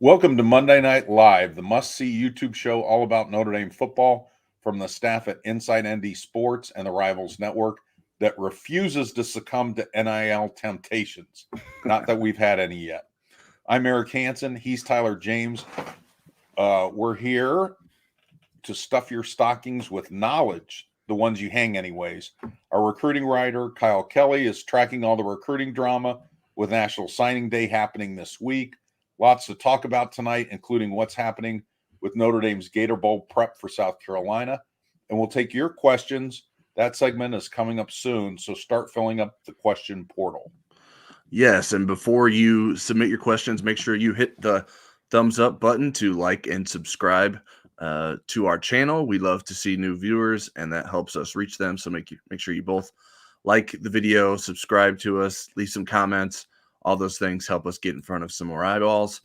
Welcome to Monday Night Live, the must-see YouTube show all about Notre Dame football from the staff at Inside ND Sports and the Rivals Network that refuses to succumb to NIL temptations. Not that we've had any yet. I'm Eric Hansen. He's Tyler James. We're here to stuff your stockings with knowledge, the ones you hang anyways. Our recruiting writer, Kyle Kelly, is tracking all the recruiting drama with National Signing Day happening this week. Lots to talk about tonight, including what's happening with Notre Dame's Gator Bowl prep for South Carolina. And we'll take your questions. That segment is coming up soon, so start filling up the question portal. Yes, and before you submit your questions, make sure you hit the thumbs up button to like and subscribe to our channel. We love to see new viewers, and that helps us reach them. So make sure you both like the video, subscribe to us, leave some comments. All those things help us get in front of some more eyeballs.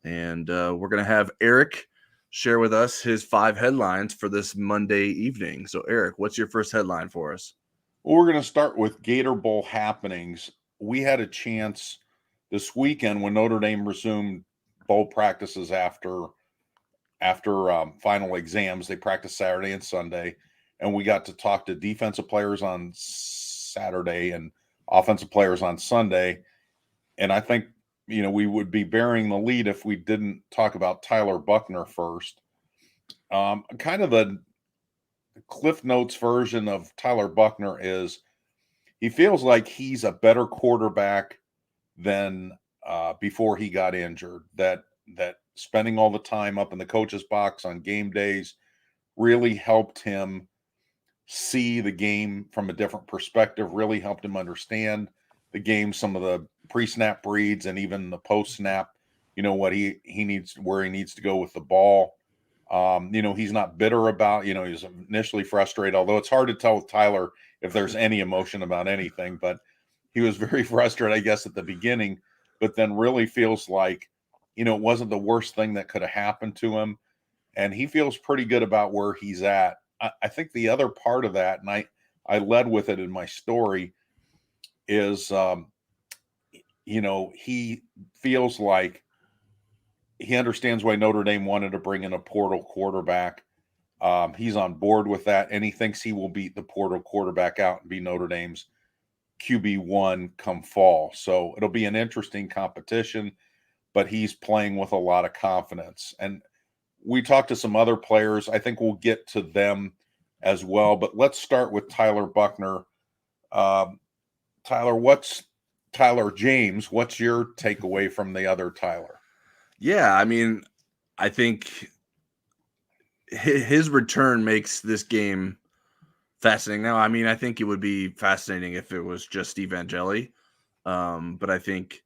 And we're going to have Eric share with us his 5 headlines for this Monday evening. So, Eric, what's your first headline for us? Well, we're going to start with Gator Bowl happenings. We had a chance this weekend when Notre Dame resumed bowl practices after final exams. They practiced Saturday and Sunday, and we got to talk to defensive players on Saturday and offensive players on Sunday. And I think, we would be bearing the lead if we didn't talk about Tyler Buchner first. Kind of a Cliff Notes version of Tyler Buchner is he feels like he's a better quarterback than before he got injured. That spending all the time up in the coach's box on game days really helped him see the game from a different perspective, really helped him understand the game, some of the pre-snap reads and even the post-snap, what he needs, where he needs to go with the ball. He's not bitter about, he's initially frustrated, although it's hard to tell with Tyler if there's any emotion about anything, but he was very frustrated, I guess, at the beginning, but then really feels like, it wasn't the worst thing that could have happened to him. And he feels pretty good about where he's at. I think the other part of that, and I led with it in my story, is, he feels like he understands why Notre Dame wanted to bring in a portal quarterback. He's on board with that, and he thinks he will beat the portal quarterback out and be Notre Dame's QB1 come fall. So it'll be an interesting competition, but he's playing with a lot of confidence. And we talked to some other players. I think we'll get to them as well, but let's start with Tyler Buchner. Tyler James, what's your takeaway from the other Tyler? Yeah, I think his return makes this game fascinating. Now, I think it would be fascinating if it was just Steve Angeli, but I think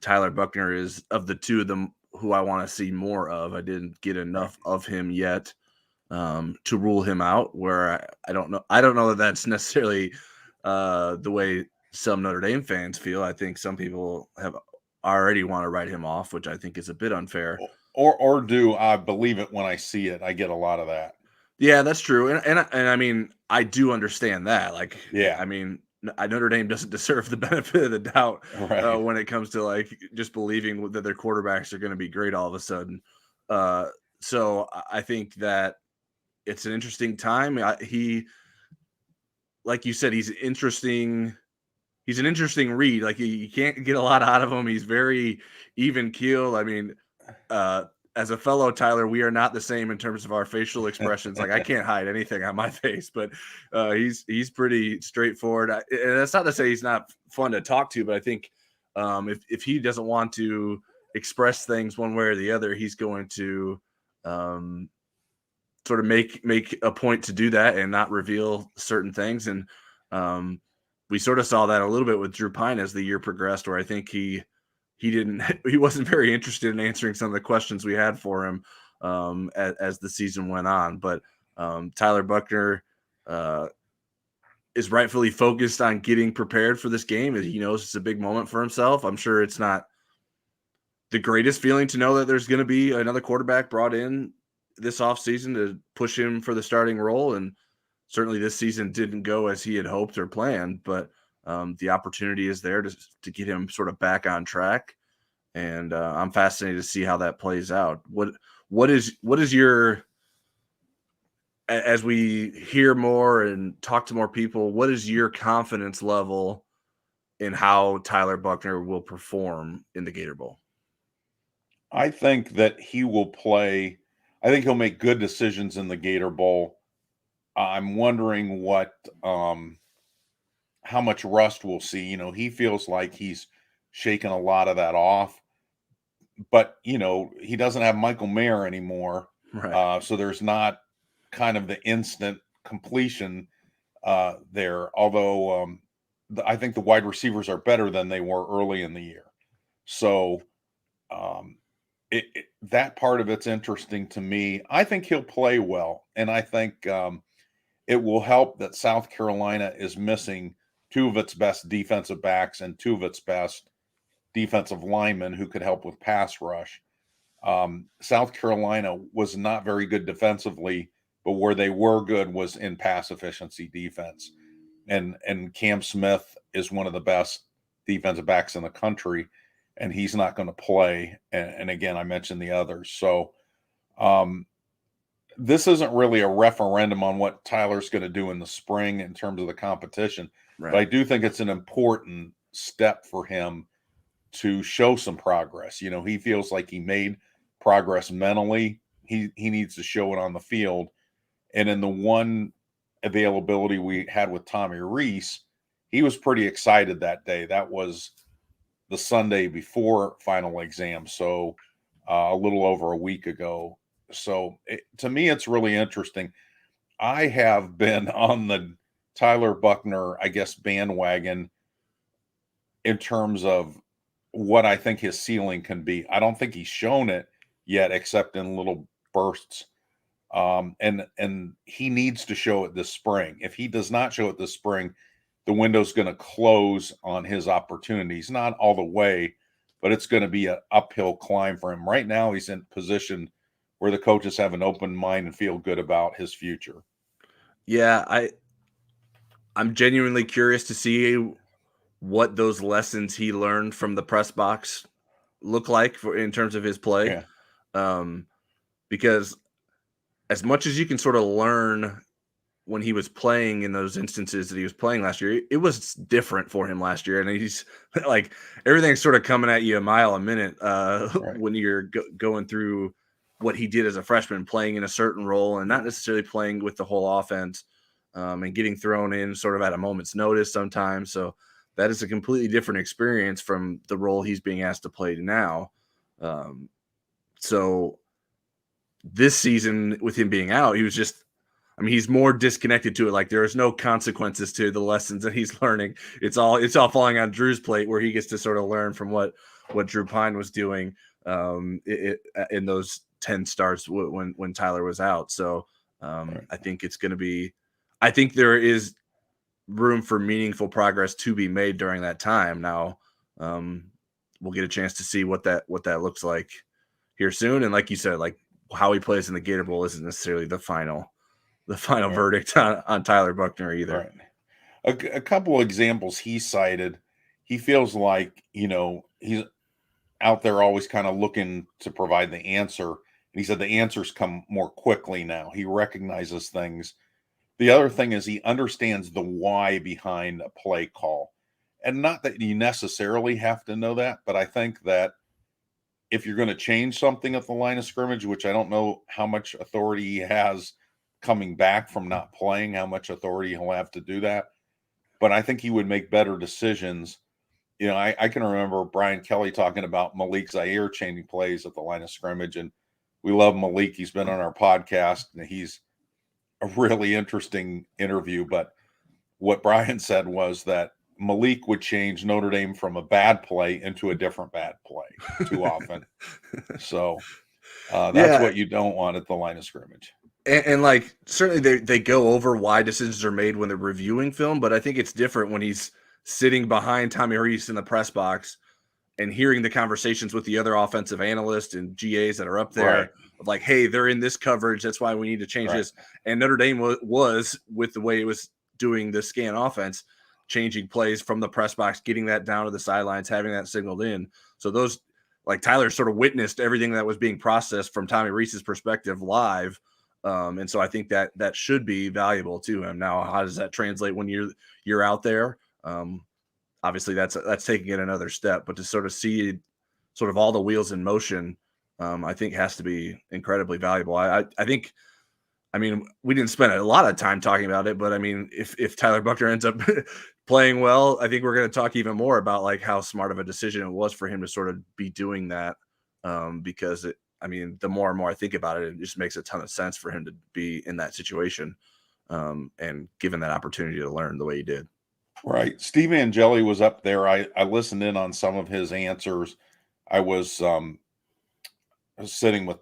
Tyler Buchner is, of the two of them, who I want to see more of. I didn't get enough of him yet to rule him out, where I don't know that that's necessarily the way some Notre Dame fans feel. I think some people have already want to write him off, which I think is a bit unfair. Or do I believe it when I see it? I get a lot of that. Yeah, that's true. And I do understand that. Notre Dame doesn't deserve the benefit of the doubt when it comes to just believing that their quarterbacks are going to be great all of a sudden. So I think that it's an interesting time. He, like you said, he's interesting. He's an interesting read. You can't get a lot out of him. He's very even keeled. As a fellow Tyler, we are not the same in terms of our facial expressions. I can't hide anything on my face, but he's pretty straightforward. And that's not to say he's not fun to talk to, but I think if he doesn't want to express things one way or the other, he's going to sort of make a point to do that and not reveal certain things. And we sort of saw that a little bit with Drew Pine as the year progressed, where I think he wasn't very interested in answering some of the questions we had for him as the season went on. But Tyler Buchner is rightfully focused on getting prepared for this game. He knows it's a big moment for himself. I'm sure it's not the greatest feeling to know that there's going to be another quarterback brought in this offseason to push him for the starting role. And certainly this season didn't go as he had hoped or planned, but the opportunity is there to get him sort of back on track. and I'm fascinated to see how that plays out. What is your, as we hear more and talk to more people, what is your confidence level in how Tyler Buchner will perform in the Gator Bowl? I think that he will play. I think he'll make good decisions in the Gator Bowl. I'm wondering how much rust we'll see. He feels like he's shaken a lot of that off, but he doesn't have Michael Mayer anymore. Right. So there's not kind of the instant completion there. Although I think the wide receivers are better than they were early in the year. So that part of it's interesting to me. I think he'll play well, and I think it will help that South Carolina is missing two of its best defensive backs and two of its best defensive linemen who could help with pass rush. South Carolina was not very good defensively, but where they were good was in pass efficiency defense. And Cam Smith is one of the best defensive backs in the country, and he's not going to play. And again, I mentioned the others. So this isn't really a referendum on what Tyler's going to do in the spring in terms of the competition, Right. but I do think it's an important step for him to show some progress. He feels like he made progress mentally. He needs to show it on the field. And in the one availability we had with Tommy Reese, he was pretty excited that day. That was the Sunday before final exam, so a little over a week ago. So to me, it's really interesting. I have been on the Tyler Buchner, I guess, bandwagon in terms of what I think his ceiling can be. I don't think he's shown it yet, except in little bursts. And he needs to show it this spring. If he does not show it this spring, the window's going to close on his opportunities. Not all the way, but it's going to be an uphill climb for him. Right now, he's in position where the coaches have an open mind and feel good about his future. Yeah, I'm genuinely curious to see what those lessons he learned from the press box look like in terms of his play. Yeah. Because as much as you can sort of learn when he was playing in those instances that he was playing last year, it was different for him last year. And he's like, everything's sort of coming at you a mile a minute Right. when you're going through what he did as a freshman, playing in a certain role and not necessarily playing with the whole offense, and getting thrown in sort of at a moment's notice sometimes. So that is a completely different experience from the role he's being asked to play now. So this season, with him being out, he was just, he's more disconnected to it. Like, there is no consequences to the lessons that he's learning. It's all falling on Drew's plate, where he gets to sort of learn from what Drew Pine was doing in those 10 starts when Tyler was out. So Right. I think it's going to be, I think there is room for meaningful progress to be made during that time. Now we'll get a chance to see what that looks like here soon. And like you said, like, how he plays in the Gator Bowl isn't necessarily the final Right. verdict on Tyler Buchner either. Right. A couple of examples he cited. He feels like, he's out there always kind of looking to provide the answer. And he said the answers come more quickly now. He recognizes things. The other thing is he understands the why behind a play call. And not that you necessarily have to know that, but I think that if you're going to change something at the line of scrimmage, which I don't know how much authority he has coming back from not playing, how much authority he'll have to do that. But I think he would make better decisions. I can remember Brian Kelly talking about Malik Zaire changing plays at the line of scrimmage. And we love Malik. He's been on our podcast, and he's a really interesting interview. But what Brian said was that Malik would change Notre Dame from a bad play into a different bad play too often. So that's what you don't want at the line of scrimmage. And like, certainly they go over why decisions are made when they're reviewing film, but I think it's different when he's sitting behind Tommy Reese in the press box and hearing the conversations with the other offensive analysts and GAs that are up there, right, of like, hey, they're in this coverage, that's why we need to change this. And Notre Dame was, with the way it was doing the scan offense, changing plays from the press box, getting that down to the sidelines, having that signaled in. So those like Tyler sort of witnessed everything that was being processed from Tommy Rees's perspective live. And so I think that should be valuable to him. Now, how does that translate when you're out there? Obviously that's taking it another step, but to sort of see sort of all the wheels in motion, I think has to be incredibly valuable. I think, I mean, we didn't spend a lot of time talking about it, but I mean, if Tyler Buchner ends up playing well, I think we're going to talk even more about like how smart of a decision it was for him to sort of be doing that. Because I mean, the more and more I think about it, it just makes a ton of sense for him to be in that situation, and given that opportunity to learn the way he did. Right. Steve Angeli was up there. I listened in on some of his answers. I was sitting with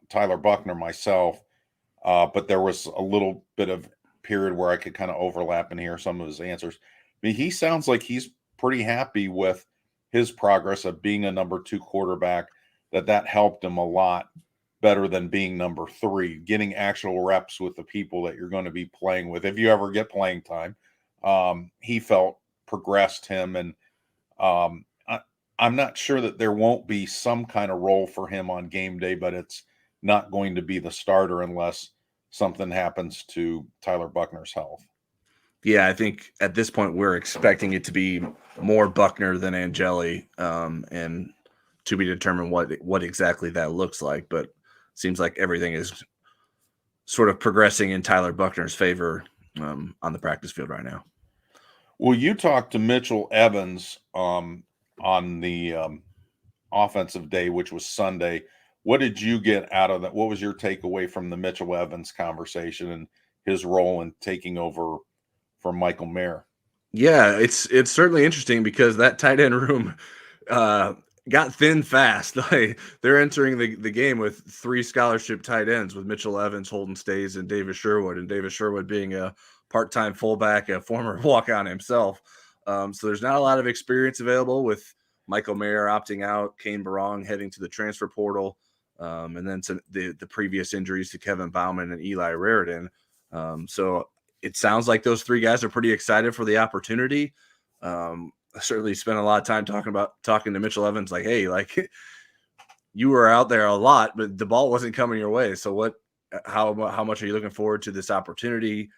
Tyler Buchner myself, but there was a little bit of period where I could kind of overlap and hear some of his answers. I mean, he sounds like he's pretty happy with his progress of being a number 2 quarterback, that helped him a lot better than being number 3, getting actual reps with the people that you're going to be playing with. If you ever get playing time, he felt progressed him. And I'm not sure that there won't be some kind of role for him on game day, but it's not going to be the starter unless something happens to Tyler Buchner's health. Yeah, I think at this point we're expecting it to be more Buchner than Angeli, and to be determined what exactly that looks like. But it seems like everything is sort of progressing in Tyler Buchner's favor on the practice field right now. Well, you talked to Mitchell Evans on the offensive day, which was Sunday. What did you get out of that? What was your takeaway from the Mitchell Evans conversation and his role in taking over from Michael Mayer? Yeah, it's certainly interesting because that tight end room got thin fast. Like, they're entering the game with 3 scholarship tight ends with Mitchell Evans, Holden Stays, and Davis Sherwood. And Davis Sherwood being a part-time fullback, a former walk-on himself. So there's not a lot of experience available with Michael Mayer opting out, Kane Barong heading to the transfer portal, and then the previous injuries to Kevin Bauman and Eli Raridan. So it sounds like those 3 guys are pretty excited for the opportunity. I certainly spent a lot of time talking to Mitchell Evans, like, hey, like, you were out there a lot, but the ball wasn't coming your way. So how much are you looking forward to this opportunity?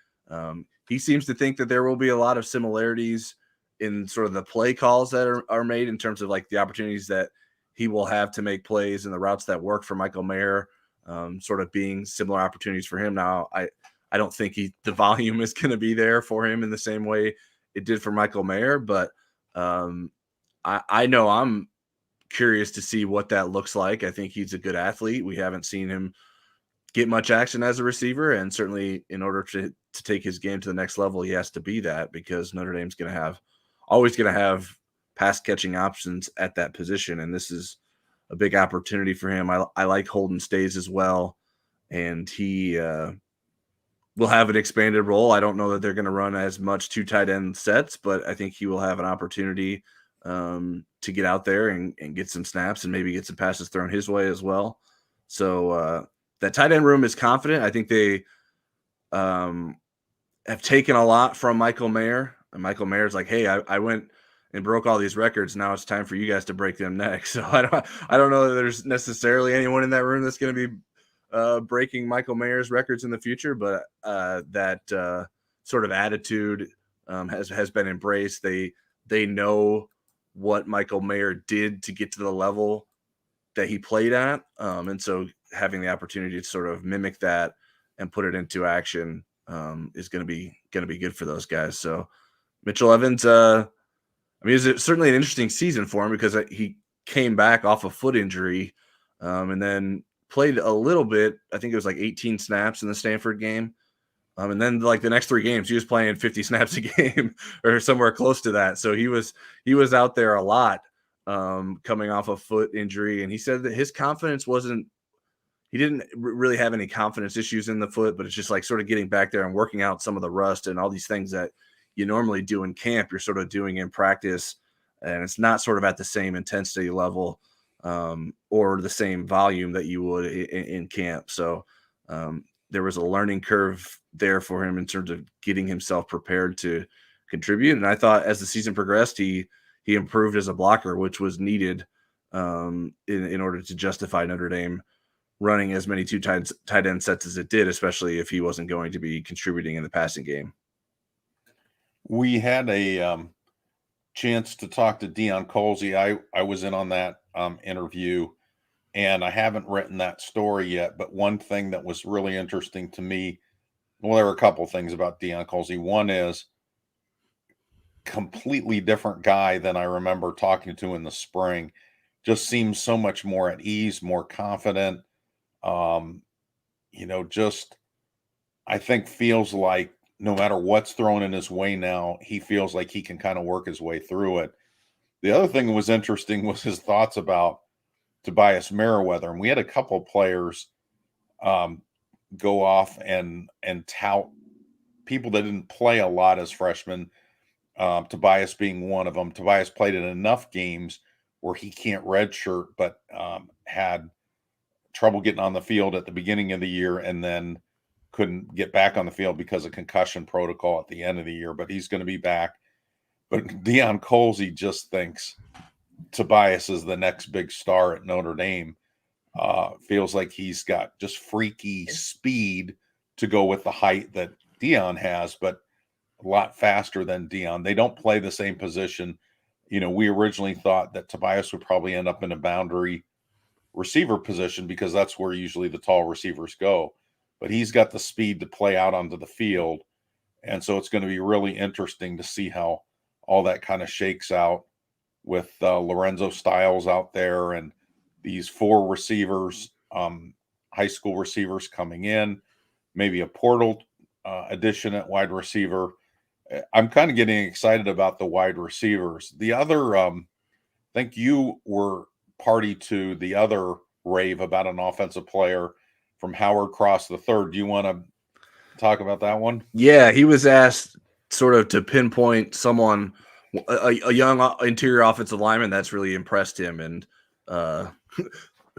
He seems to think that there will be a lot of similarities in sort of the play calls that are made in terms of like the opportunities that he will have to make plays and the routes that work for Michael Mayer, sort of being similar opportunities for him. Now, I don't think the volume is going to be there for him in the same way it did for Michael Mayer, but I know I'm curious to see what that looks like. I think he's a good athlete. We haven't seen him get much action as a receiver, and certainly in order to take his game to the next level, he has to be that, because Notre Dame's always going to have pass catching options at that position, and this is a big opportunity for him. I like Holden Stays as well, and he will have an expanded role. I don't know that they're going to run as much 2 tight end sets, but I think he will have an opportunity to get out there and get some snaps and maybe get some passes thrown his way as well. So that tight end room is confident. I think they have taken a lot from Michael Mayer, and Michael Mayer's like, hey, I went and broke all these records. Now it's time for you guys to break them next. So I don't know that there's necessarily anyone in that room that's going to be breaking Michael Mayer's records in the future, but that sort of attitude has been embraced. They know what Michael Mayer did to get to the level that he played at, and so having the opportunity to sort of mimic that and put it into action is going to be good for those guys. So Mitchell Evans, I mean, it's certainly an interesting season for him because he came back off a foot injury, and then played a little bit. I think it was like 18 snaps in the Stanford game. And then like the next 3 games, he was playing 50 snaps a game or somewhere close to that. So he was out there a lot, coming off a foot injury. And he said that his confidence he didn't really have any confidence issues in the foot, but it's just like sort of getting back there and working out some of the rust and all these things that you normally do in camp, you're sort of doing in practice. And it's not sort of at the same intensity level or the same volume that you would in camp. So there was a learning curve there for him in terms of getting himself prepared to contribute. And I thought as the season progressed, he improved as a blocker, which was needed in order to justify Notre Dame running as many tight end sets as it did, especially if he wasn't going to be contributing in the passing game. We had a chance to talk to Deion Colzie. I was in on that interview, and I haven't written that story yet. But one thing that was really interesting to me, well, there were a couple things about Deion Colzie. One is completely different guy than I remember talking to in the spring. Just seems so much more at ease, more confident. Just I think feels like no matter what's thrown in his way now, he feels like he can kind of work his way through it. The other thing that was interesting was his thoughts about Tobias Merriweather. And we had a couple of players go off and tout people that didn't play a lot as freshmen, Tobias being one of them. Tobias played in enough games where he can't redshirt, but had trouble getting on the field at the beginning of the year and then couldn't get back on the field because of concussion protocol at the end of the year, but he's going to be back. But Deion Colzie just thinks Tobias is the next big star at Notre Dame. Feels like he's got just freaky speed to go with the height that Deion has, but a lot faster than Deion. They don't play the same position. We originally thought that Tobias would probably end up in a boundary receiver position because that's where usually the tall receivers go. But he's got the speed to play out onto the field. And so it's going to be really interesting to see how all that kind of shakes out with Lorenzo Styles out there and these 4 receivers, high school receivers coming in, maybe a portal addition at wide receiver. I'm kind of getting excited about the wide receivers. The other, I think you were party to the other rave about an offensive player from Howard Cross III. Do you want to talk about that one? Yeah, he was asked sort of to pinpoint someone, a young interior offensive lineman that's really impressed him. And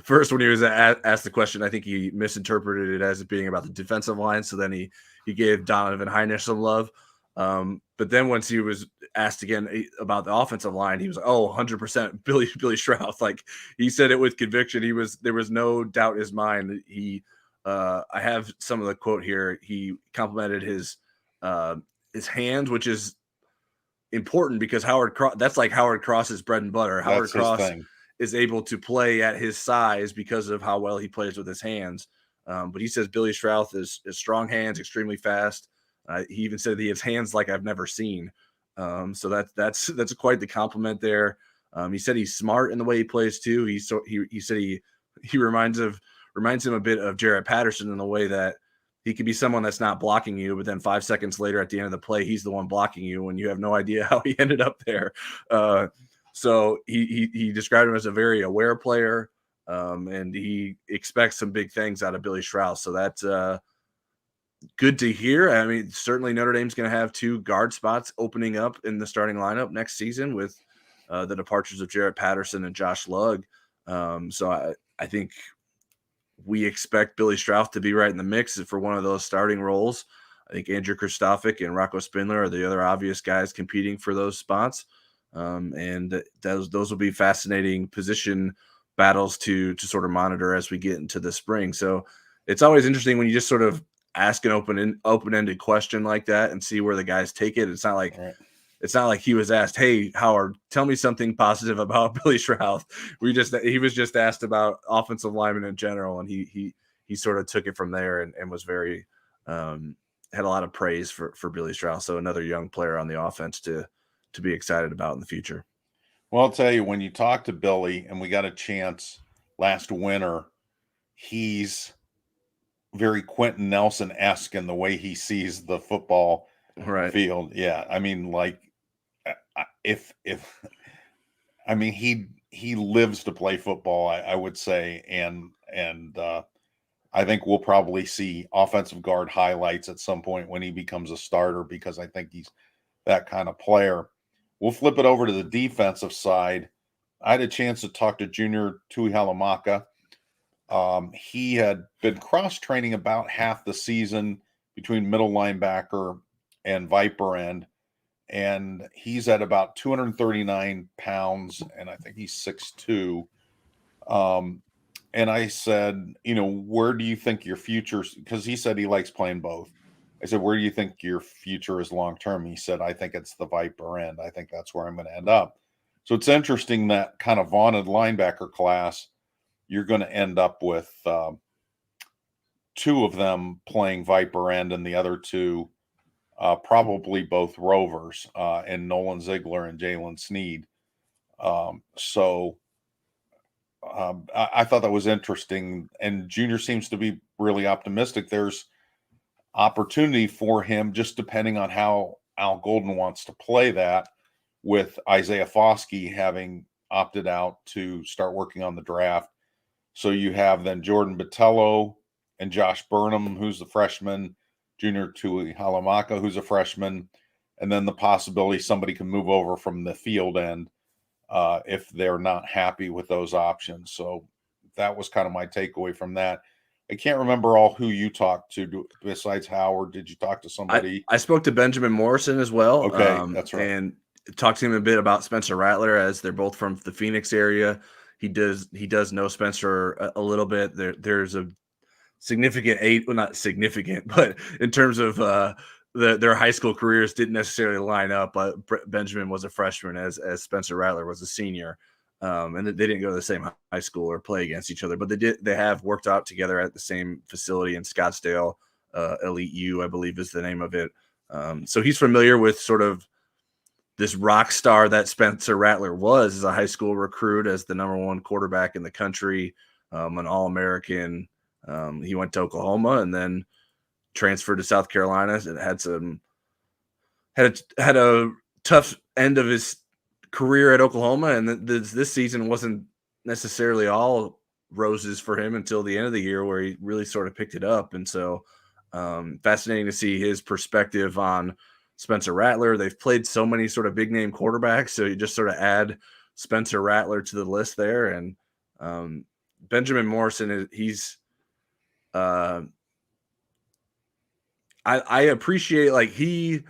first, when he was asked the question, I think he misinterpreted it as it being about the defensive line. So then he gave Donovan Hinish some love. But then once he was asked again about the offensive line, he was like, "Oh, 100% Billy Schrauth." Like he said it with conviction. There was no doubt in his mind. I have some of the quote here. He complimented his hands, which is important because that's like Howard Cross's bread and butter. Howard Cross is able to play at his size because of how well he plays with his hands. But he says Billy Schrauth is strong hands, extremely fast. He even said he has hands like I've never seen. So that's quite the compliment there. He said he's smart in the way he plays too. He said he reminds him a bit of Jarrett Patterson in the way that he could be someone that's not blocking you, but then 5 seconds later at the end of the play, he's the one blocking you when you have no idea how he ended up there. So he described him as a very aware player, and he expects some big things out of Billy Schrauth. So that's good to hear. I mean, certainly Notre Dame's going to have 2 guard spots opening up in the starting lineup next season with the departures of Jarrett Patterson and Josh Lugg. So I think we expect Billy Schrauth to be right in the mix for one of those starting roles. I think Andrew Kristofic and Rocco Spindler are the other obvious guys competing for those spots. And those will be fascinating position battles to sort of monitor as we get into the spring. So it's always interesting when you just sort of ask an open-ended question like that and see where the guys take it. It's not like he was asked, "Hey, Howard, tell me something positive about Billy Schrauth." He was just asked about offensive linemen in general, and he sort of took it from there and was very had a lot of praise for Billy Schrauth. So another young player on the offense to be excited about in the future. Well, I'll tell you, when you talk to Billy, and we got a chance last winter, he's very Quentin Nelson-esque in the way he sees the football field. Yeah. I mean, like he lives to play football, I would say. And I think we'll probably see offensive guard highlights at some point when he becomes a starter, because I think he's that kind of player. We'll flip it over to the defensive side. I had a chance to talk to Junior Tuihalamaka. He had been cross-training about half the season between middle linebacker and Viper end, and he's at about 239 pounds, and I think he's 6'2". And I said, where do you think your future? Because he said he likes playing both. I said, where do you think your future is long term? He said, I think it's the Viper end. I think that's where I'm going to end up. So it's interesting that kind of vaunted linebacker class, you're going to end up with two of them playing Viper end and the other two probably both Rovers and Nolan Ziegler and Jalen Sneed. I thought that was interesting. And Junior seems to be really optimistic. There's opportunity for him just depending on how Al Golden wants to play that, with Isaiah Foskey having opted out to start working on the draft. So you have then Jordan Botello and Josh Burnham, who's the freshman, Junior Tui Halamaka, who's a freshman, and then the possibility somebody can move over from the field end if they're not happy with those options. So that was kind of my takeaway from that. I can't remember all who you talked to besides Howard. Did you talk to somebody? I spoke to Benjamin Morrison as well. Okay, that's right. And talked to him a bit about Spencer Rattler, as they're both from the Phoenix area. He does know Spencer a little bit. There's a significant not significant, but in terms of their high school careers didn't necessarily line up. But Benjamin was a freshman as Spencer Rattler was a senior. And they didn't go to the same high school or play against each other, but they have worked out together at the same facility in Scottsdale. Elite U, I believe, is the name of it. So he's familiar with sort of this rock star that Spencer Rattler was as a high school recruit, as the number one quarterback in the country, an All-American. He went to Oklahoma and then transferred to South Carolina and had a tough end of his career at Oklahoma, and this season wasn't necessarily all roses for him until the end of the year, where he really sort of picked it up. And so fascinating to see his perspective on Spencer Rattler. They've played so many sort of big name quarterbacks, so you just sort of add Spencer Rattler to the list there. And Benjamin Morrison, he's I appreciate, like, he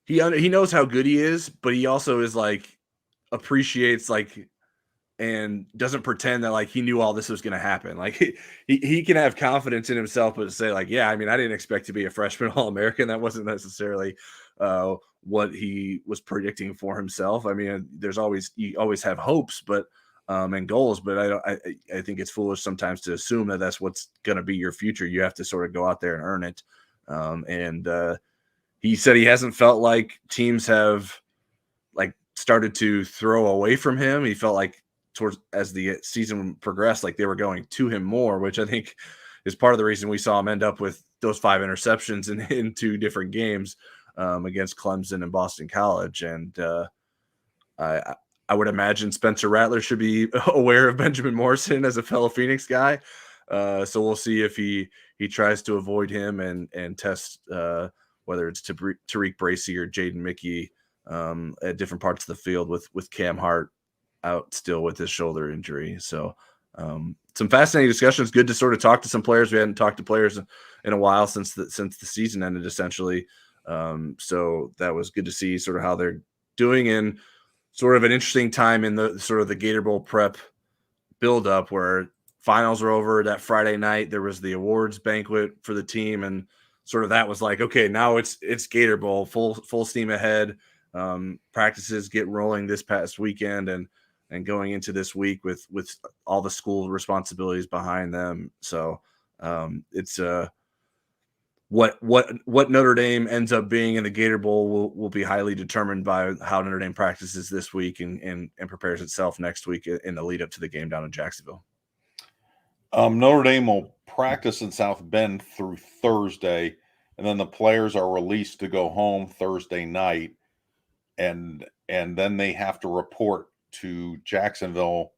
knows how good he is, but he also is like appreciates, like, and doesn't pretend that like he knew all this was going to happen. Like he can have confidence in himself, but say like, yeah, I mean, I didn't expect to be a freshman All-American. That wasn't necessarily what he was predicting for himself. I mean, you always have hopes, but and goals, but I think it's foolish sometimes to assume that that's what's going to be your future. You have to sort of go out there and earn it. And he said he hasn't felt like teams have like started to throw away from him. He felt like as the season progressed, like they were going to him more, which I think is part of the reason we saw him end up with those 5 interceptions in 2 different games against Clemson and Boston College. And I would imagine Spencer Rattler should be aware of Benjamin Morrison as a fellow Phoenix guy. So we'll see if he tries to avoid him and test whether it's Tariq Bracy or Jaden Mickey at different parts of the field with Cam Hart out still with his shoulder injury. So some fascinating discussions. Good to sort of talk to some players. We hadn't talked to players in a while since the season ended, essentially. So that was good to see sort of how they're doing, in sort of an interesting time in the sort of the Gator Bowl prep buildup, where finals were over that Friday night. There was the awards banquet for the team, and sort of that was like, okay, now it's Gator Bowl, full steam ahead. Practices get rolling this past weekend and going into this week with all the school responsibilities behind them. So it's what Notre Dame ends up being in the Gator Bowl will be highly determined by how Notre Dame practices this week and prepares itself next week in the lead up to the game down in Jacksonville. Notre Dame will practice in South Bend through Thursday, and then the players are released to go home Thursday night, and then they have to report to Jacksonville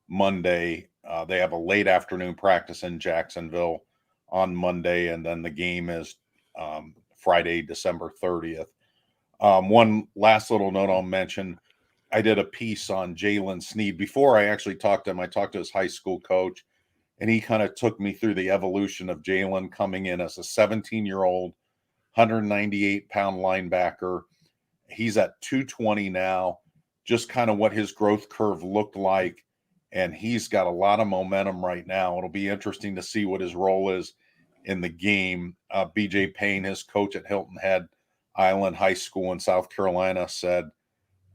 Monday. They have a late afternoon practice in Jacksonville on Monday, and then the game is Friday, December 30th. One last little note I'll mention. I did a piece on Jalen Sneed. Before I actually talked to him, I talked to his high school coach, and he kind of took me through the evolution of Jalen coming in as a 17-year-old, 198-pound linebacker. He's at 220 now, just kind of what his growth curve looked like and he's got a lot of momentum right now. It'll be interesting to see what his role is in the game. B.J. Payne, his coach at Hilton Head Island High School in South Carolina, said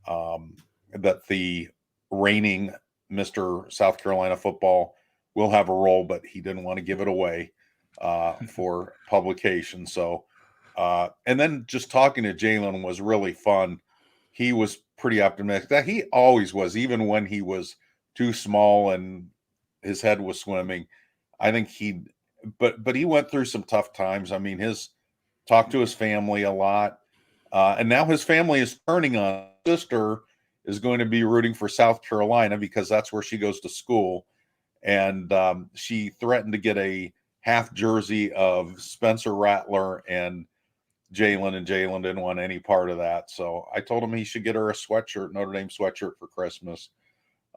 that the reigning Mr. South Carolina football will have a role, but he didn't want to give it away for publication. So, and then just talking to Jalen was really fun. He was pretty optimistic. That he always was, even when he was too small and his head was swimming. I think but he went through some tough times. I mean, talked to his family a lot. And now his family is turning on. His sister is going to be rooting for South Carolina because that's where she goes to school. And she threatened to get a half jersey of Spencer Rattler and Jalen didn't want any part of that. So I told him he should get her a sweatshirt, Notre Dame sweatshirt for Christmas.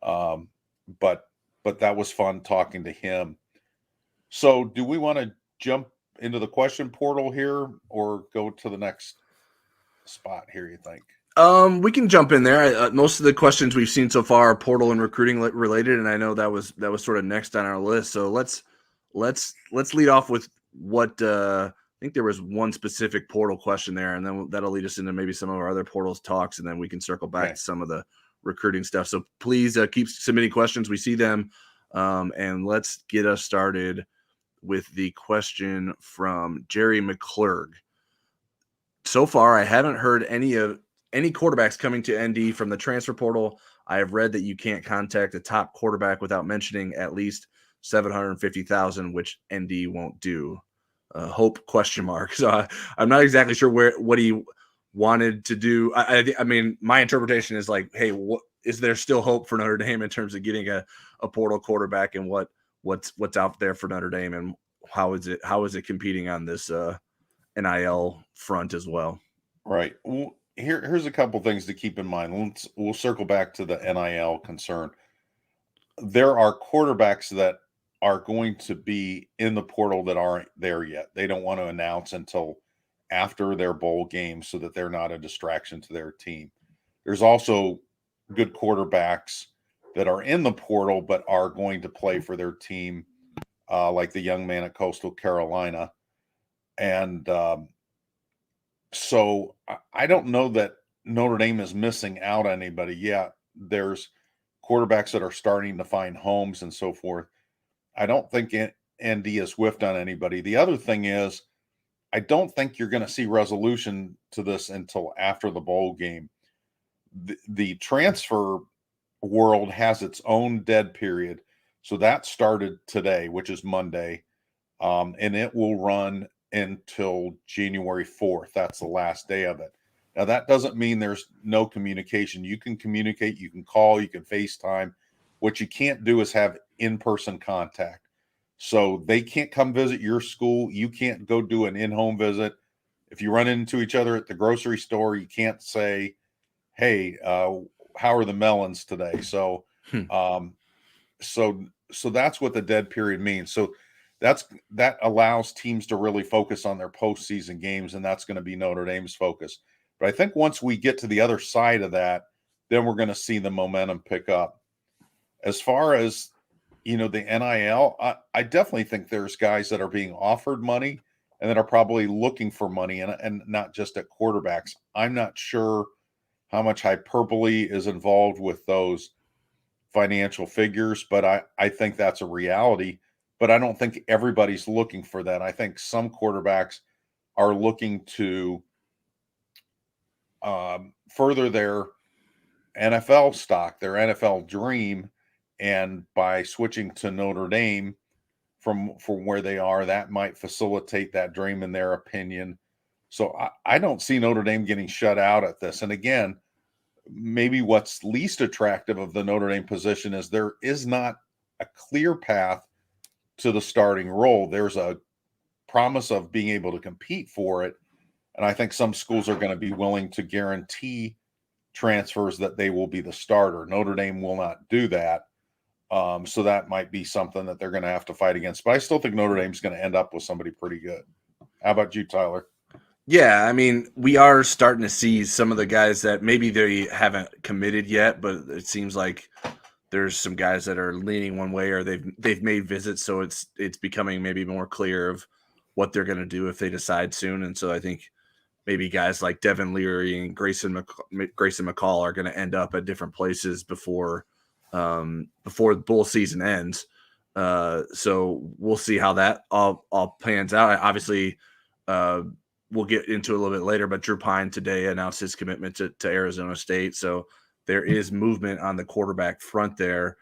But that was fun talking to him. So do we want to jump into the question portal here or go to the next spot here, you think? We can jump in there. Most of the questions we've seen so far are portal and recruiting related, and I know that was sort of next on our list. So let's lead off with what I think there was one specific portal question there, and then that'll lead us into maybe some of our other portals talks, and then we can circle back to some of the recruiting stuff. So please keep submitting questions. We see them, and let's get us started with the question from Jerry McClurg. So far, I haven't heard any quarterbacks coming to ND from the transfer portal. I have read that you can't contact a top quarterback without mentioning at least $750,000, which ND won't do. Hope ? So I'm not exactly sure what he wanted to do. I mean, my interpretation is like, hey, is there still hope for Notre Dame in terms of getting a portal quarterback, and what's out there for Notre Dame, and how is it competing on this NIL front as well? Right. Well, here's a couple things to keep in mind. We'll circle back to the NIL concern. There are quarterbacks that are going to be in the portal that aren't there yet. They don't want to announce until after their bowl game so that they're not a distraction to their team. There's also good quarterbacks that are in the portal but are going to play for their team, like the young man at Coastal Carolina. And so I don't know that Notre Dame is missing out on anybody yet. There's quarterbacks that are starting to find homes and so forth. I don't think ND has whiffed on anybody. The other thing is, I don't think you're going to see resolution to this until after the bowl game. The transfer world has its own dead period. So that started today, which is Monday, and it will run until January 4th. That's the last day of it. Now, that doesn't mean there's no communication. You can communicate, you can call, you can FaceTime. What you can't do is have in-person contact. So they can't come visit your school. You can't go do an in-home visit. If you run into each other at the grocery store, you can't say, hey, how are the melons today? So, so that's what the dead period means. So that allows teams to really focus on their postseason games, and that's going to be Notre Dame's focus. But I think once we get to the other side of that, then we're going to see the momentum pick up. As far as, the NIL, I definitely think there's guys that are being offered money and that are probably looking for money, and not just at quarterbacks. I'm not sure how much hyperbole is involved with those financial figures, but I think that's a reality. But I don't think everybody's looking for that. I think some quarterbacks are looking to further their NFL stock, their NFL dream, and by switching to Notre Dame from where they are, that might facilitate that dream in their opinion. So I don't see Notre Dame getting shut out at this. And again, maybe what's least attractive of the Notre Dame position is there is not a clear path to the starting role. There's a promise of being able to compete for it. And I think some schools are going to be willing to guarantee transfers that they will be the starter. Notre Dame will not do that. So that might be something that they're going to have to fight against. But I still think Notre Dame's going to end up with somebody pretty good. How about you, Tyler? Yeah, I mean, we are starting to see some of the guys that maybe they haven't committed yet, but it seems like there's some guys that are leaning one way, or they've made visits, so it's becoming maybe more clear of what they're going to do if they decide soon. And so I think maybe guys like Devin Leary and Grayson McCall are going to end up at different places before the bowl season ends. So we'll see how that all pans out. Obviously, we'll get into a little bit later, but Drew Pine today announced his commitment to Arizona State. So there is movement on the quarterback front there,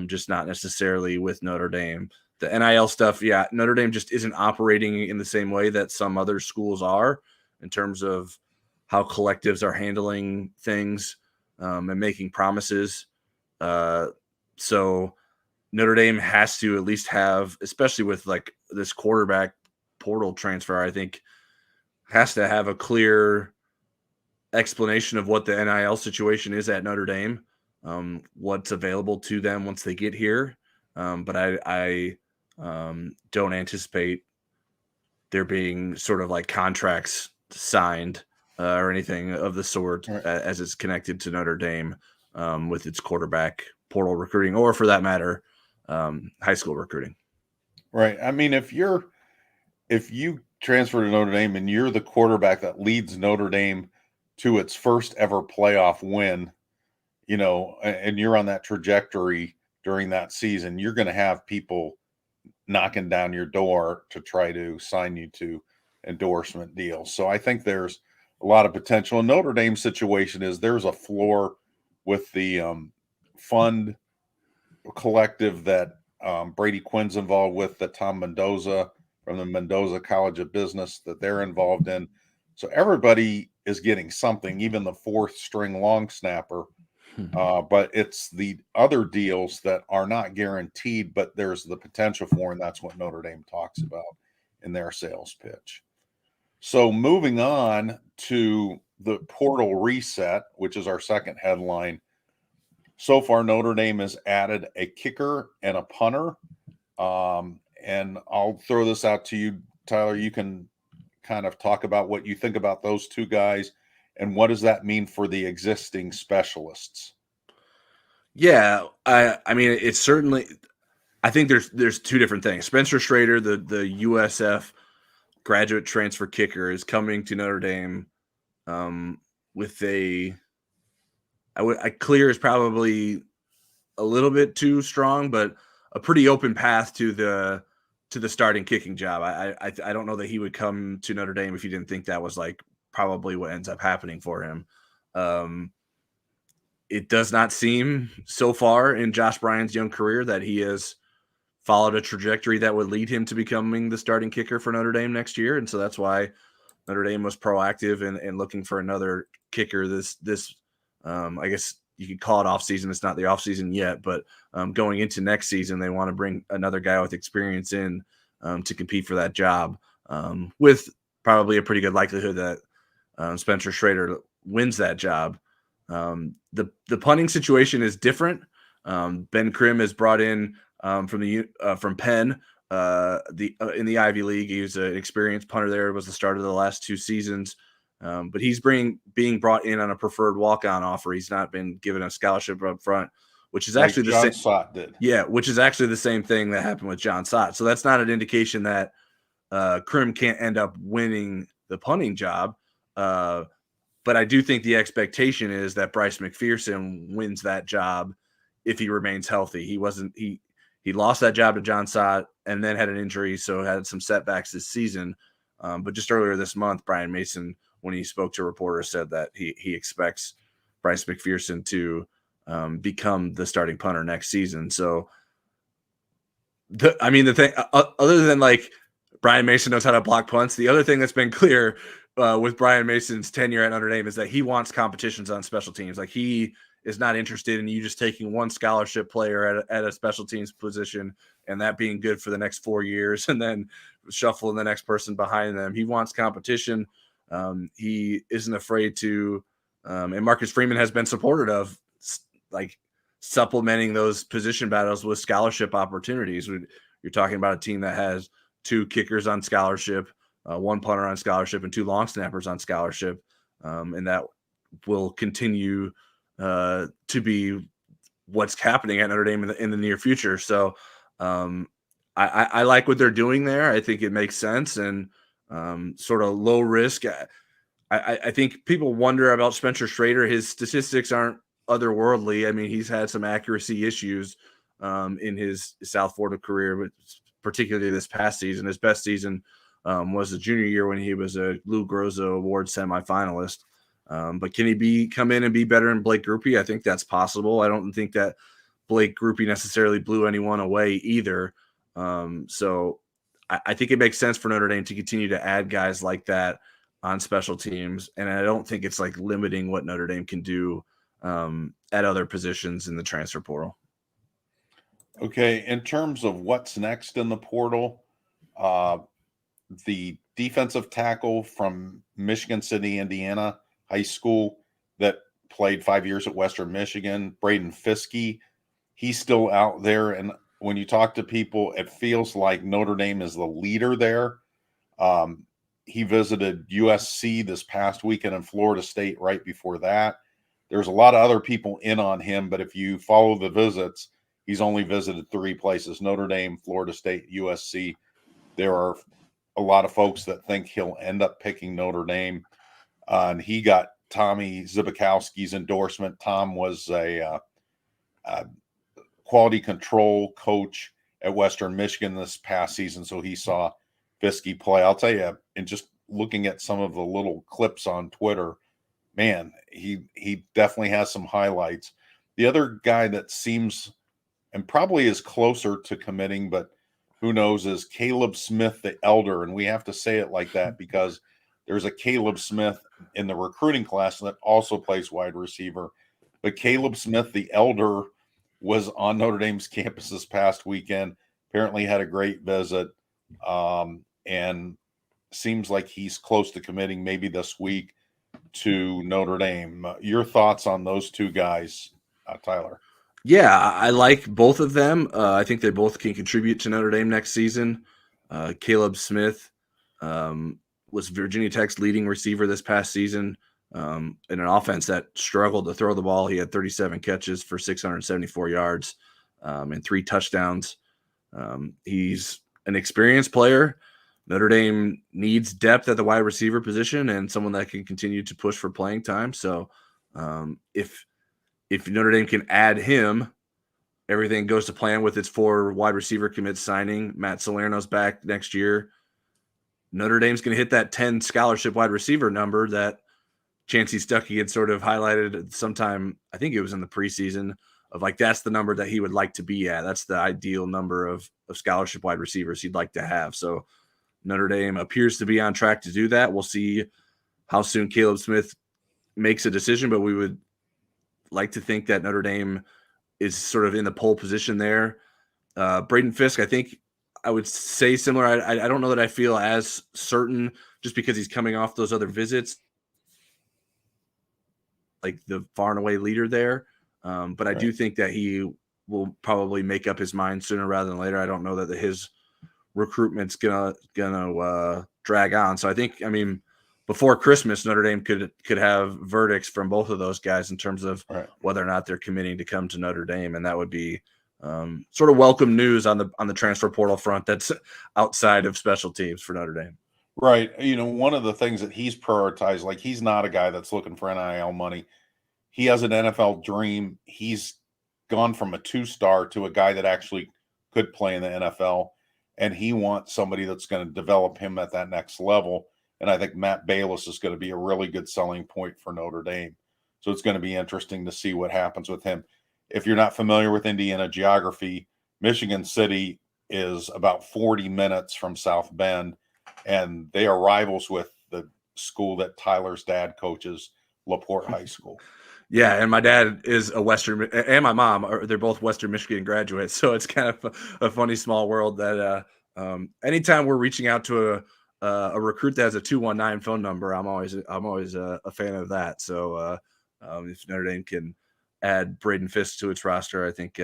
just not necessarily with Notre Dame. The NIL stuff, yeah, Notre Dame just isn't operating in the same way that some other schools are in terms of how collectives are handling things and making promises. So Notre Dame has to at least have, especially with like this quarterback portal transfer, I think has to have a clear explanation of what the NIL situation is at Notre Dame, what's available to them once they get here. But I don't anticipate there being sort of like contracts signed or anything of the sort as it's connected to Notre Dame with its quarterback portal recruiting, or for that matter, high school recruiting. Right. I mean, if you transfer to Notre Dame and you're the quarterback that leads Notre Dame to its first ever playoff win, and you're on that trajectory during that season, you're going to have people knocking down your door to try to sign you to endorsement deals. So I think there's a lot of potential. In Notre Dame's situation is there's a floor with the fund collective that Brady Quinn's involved with, that Tom Mendoza from the Mendoza College of Business that they're involved in. So everybody is getting something, even the fourth string long snapper. But it's the other deals that are not guaranteed, but there's the potential for, and that's what Notre Dame talks about in their sales pitch. So moving on to the portal reset, which is our second headline. So far, Notre Dame has added a kicker and a punter. And I'll throw this out to you, Tyler. You can kind of talk about what you think about those two guys and what does that mean for the existing specialists? Yeah, I mean, it's certainly, I think there's two different things. Spencer Schrader, the USF graduate transfer kicker, is coming to Notre Dame with clear is probably a little bit too strong, but a pretty open path to the starting kicking job. I don't know that he would come to Notre Dame if he didn't think that was like probably what ends up happening for him. It does not seem so far in Josh Bryan's young career that he has followed a trajectory that would lead him to becoming the starting kicker for Notre Dame next year. And so that's why Notre Dame was proactive and looking for another kicker this I guess you could call it off season. It's not the off season yet, but going into next season, they want to bring another guy with experience in to compete for that job, with probably a pretty good likelihood that Spencer Schrader wins that job. The punting situation is different. Ben Krim is brought in from Penn in the Ivy League. He was an experienced punter there. Was the starter of the last two seasons. But he's being brought in on a preferred walk-on offer. He's not been given a scholarship up front, which is actually the same. Sott did. Yeah, which is actually the same thing that happened with John Sott. So that's not an indication that Krim can't end up winning the punting job. But I do think the expectation is that Bryce McPherson wins that job if he remains healthy. He lost that job to John Sott and then had an injury, so had some setbacks this season. But just earlier this month, Brian Mason, when he spoke to reporters, said that he expects Bryce McPherson to become the starting punter next season. So, the thing, other than like Brian Mason knows how to block punts, the other thing that's been clear with Brian Mason's tenure at Notre Dame is that he wants competitions on special teams. Like, he is not interested in you just taking one scholarship player at a special teams position and that being good for the next 4 years and then shuffling the next person behind them. He wants competition. He isn't afraid to, and Marcus Freeman has been supportive of like supplementing those position battles with scholarship opportunities. You're talking about a team that has 2 kickers on scholarship, 1 punter on scholarship, and 2 long snappers on scholarship. And that will continue to be what's happening at Notre Dame in the near future. So I like what they're doing there. I think it makes sense and sort of low risk. I think people wonder about Spencer Schrader. His statistics aren't otherworldly. I mean, he's had some accuracy issues in his South Florida career, but particularly this past season. His best season was the junior year when he was a Lou Groza Award semifinalist. But can he come in and be better than Blake Grupe? I think that's possible. I don't think that Blake Grupe necessarily blew anyone away either. So I think it makes sense for Notre Dame to continue to add guys like that on special teams. And I don't think it's like limiting what Notre Dame can do at other positions in the transfer portal. Okay. In terms of what's next in the portal, the defensive tackle from Michigan City, Indiana high school that played 5 years at Western Michigan, Braden Fiske, he's still out there. And when you talk to people, it feels like Notre Dame is the leader there. He visited USC this past weekend and Florida State right before that. There's a lot of other people in on him, but if you follow the visits, he's only visited 3 places: Notre Dame, Florida State, USC. There are a lot of folks that think he'll end up picking Notre Dame. And he got Tommy Zibikowski's endorsement. Tom was a quality control coach at Western Michigan this past season, so he saw Fiske play. I'll tell you, and just looking at some of the little clips on Twitter, man, he definitely has some highlights. The other guy that seems and probably is closer to committing, but who knows, is Caleb Smith the Elder. And we have to say it like that because there's a Caleb Smith in the recruiting class that also plays wide receiver. But Caleb Smith the Elder was on Notre Dame's campus this past weekend, apparently had a great visit, and seems like he's close to committing maybe this week to Notre Dame. Your thoughts on those two guys, Tyler? Yeah, I like both of them. I think they both can contribute to Notre Dame next season. Caleb Smith was Virginia Tech's leading receiver this past season in an offense that struggled to throw the ball. He had 37 catches for 674 yards and 3 touchdowns. He's an experienced player. Notre Dame needs depth at the wide receiver position and someone that can continue to push for playing time. So if Notre Dame can add him, everything goes to plan with its 4 wide receiver commit signing. Matt Salerno's back next year. Notre Dame's going to hit that 10 scholarship wide receiver number that Chancey Stuckey had sort of highlighted sometime, I think it was in the preseason, of like that's the number that he would like to be at. That's the ideal number of scholarship wide receivers he'd like to have. So Notre Dame appears to be on track to do that. We'll see how soon Caleb Smith makes a decision, but we would like to think that Notre Dame is sort of in the pole position there. Braden Fiske, I think I would say similar. I don't know that I feel as certain just because he's coming off those other visits, like the far and away leader there. But I do think that he will probably make up his mind sooner rather than later. I don't know that his recruitment's gonna drag on. So I think, I mean, before Christmas, Notre Dame could have verdicts from both of those guys in terms of whether or not they're committing to come to Notre Dame, and that would be sort of welcome news on the transfer portal front that's outside of special teams for Notre Dame. Right. You know, one of the things that he's prioritized, like he's not a guy that's looking for NIL money. He has an NFL dream. He's gone from a 2-star to a guy that actually could play in the NFL, and he wants somebody that's going to develop him at that next level. And I think Matt Balis is going to be a really good selling point for Notre Dame. So it's going to be interesting to see what happens with him. If you're not familiar with Indiana geography, Michigan City is about 40 minutes from South Bend, and they are rivals with the school that Tyler's dad coaches, LaPorte High School. Yeah, and my dad is a Western, and my mom, they're both Western Michigan graduates. So it's kind of a funny small world that anytime we're reaching out to a recruit that has a 219 phone number, I'm always a fan of that. So if Notre Dame can add Braden Fiske to its roster, I think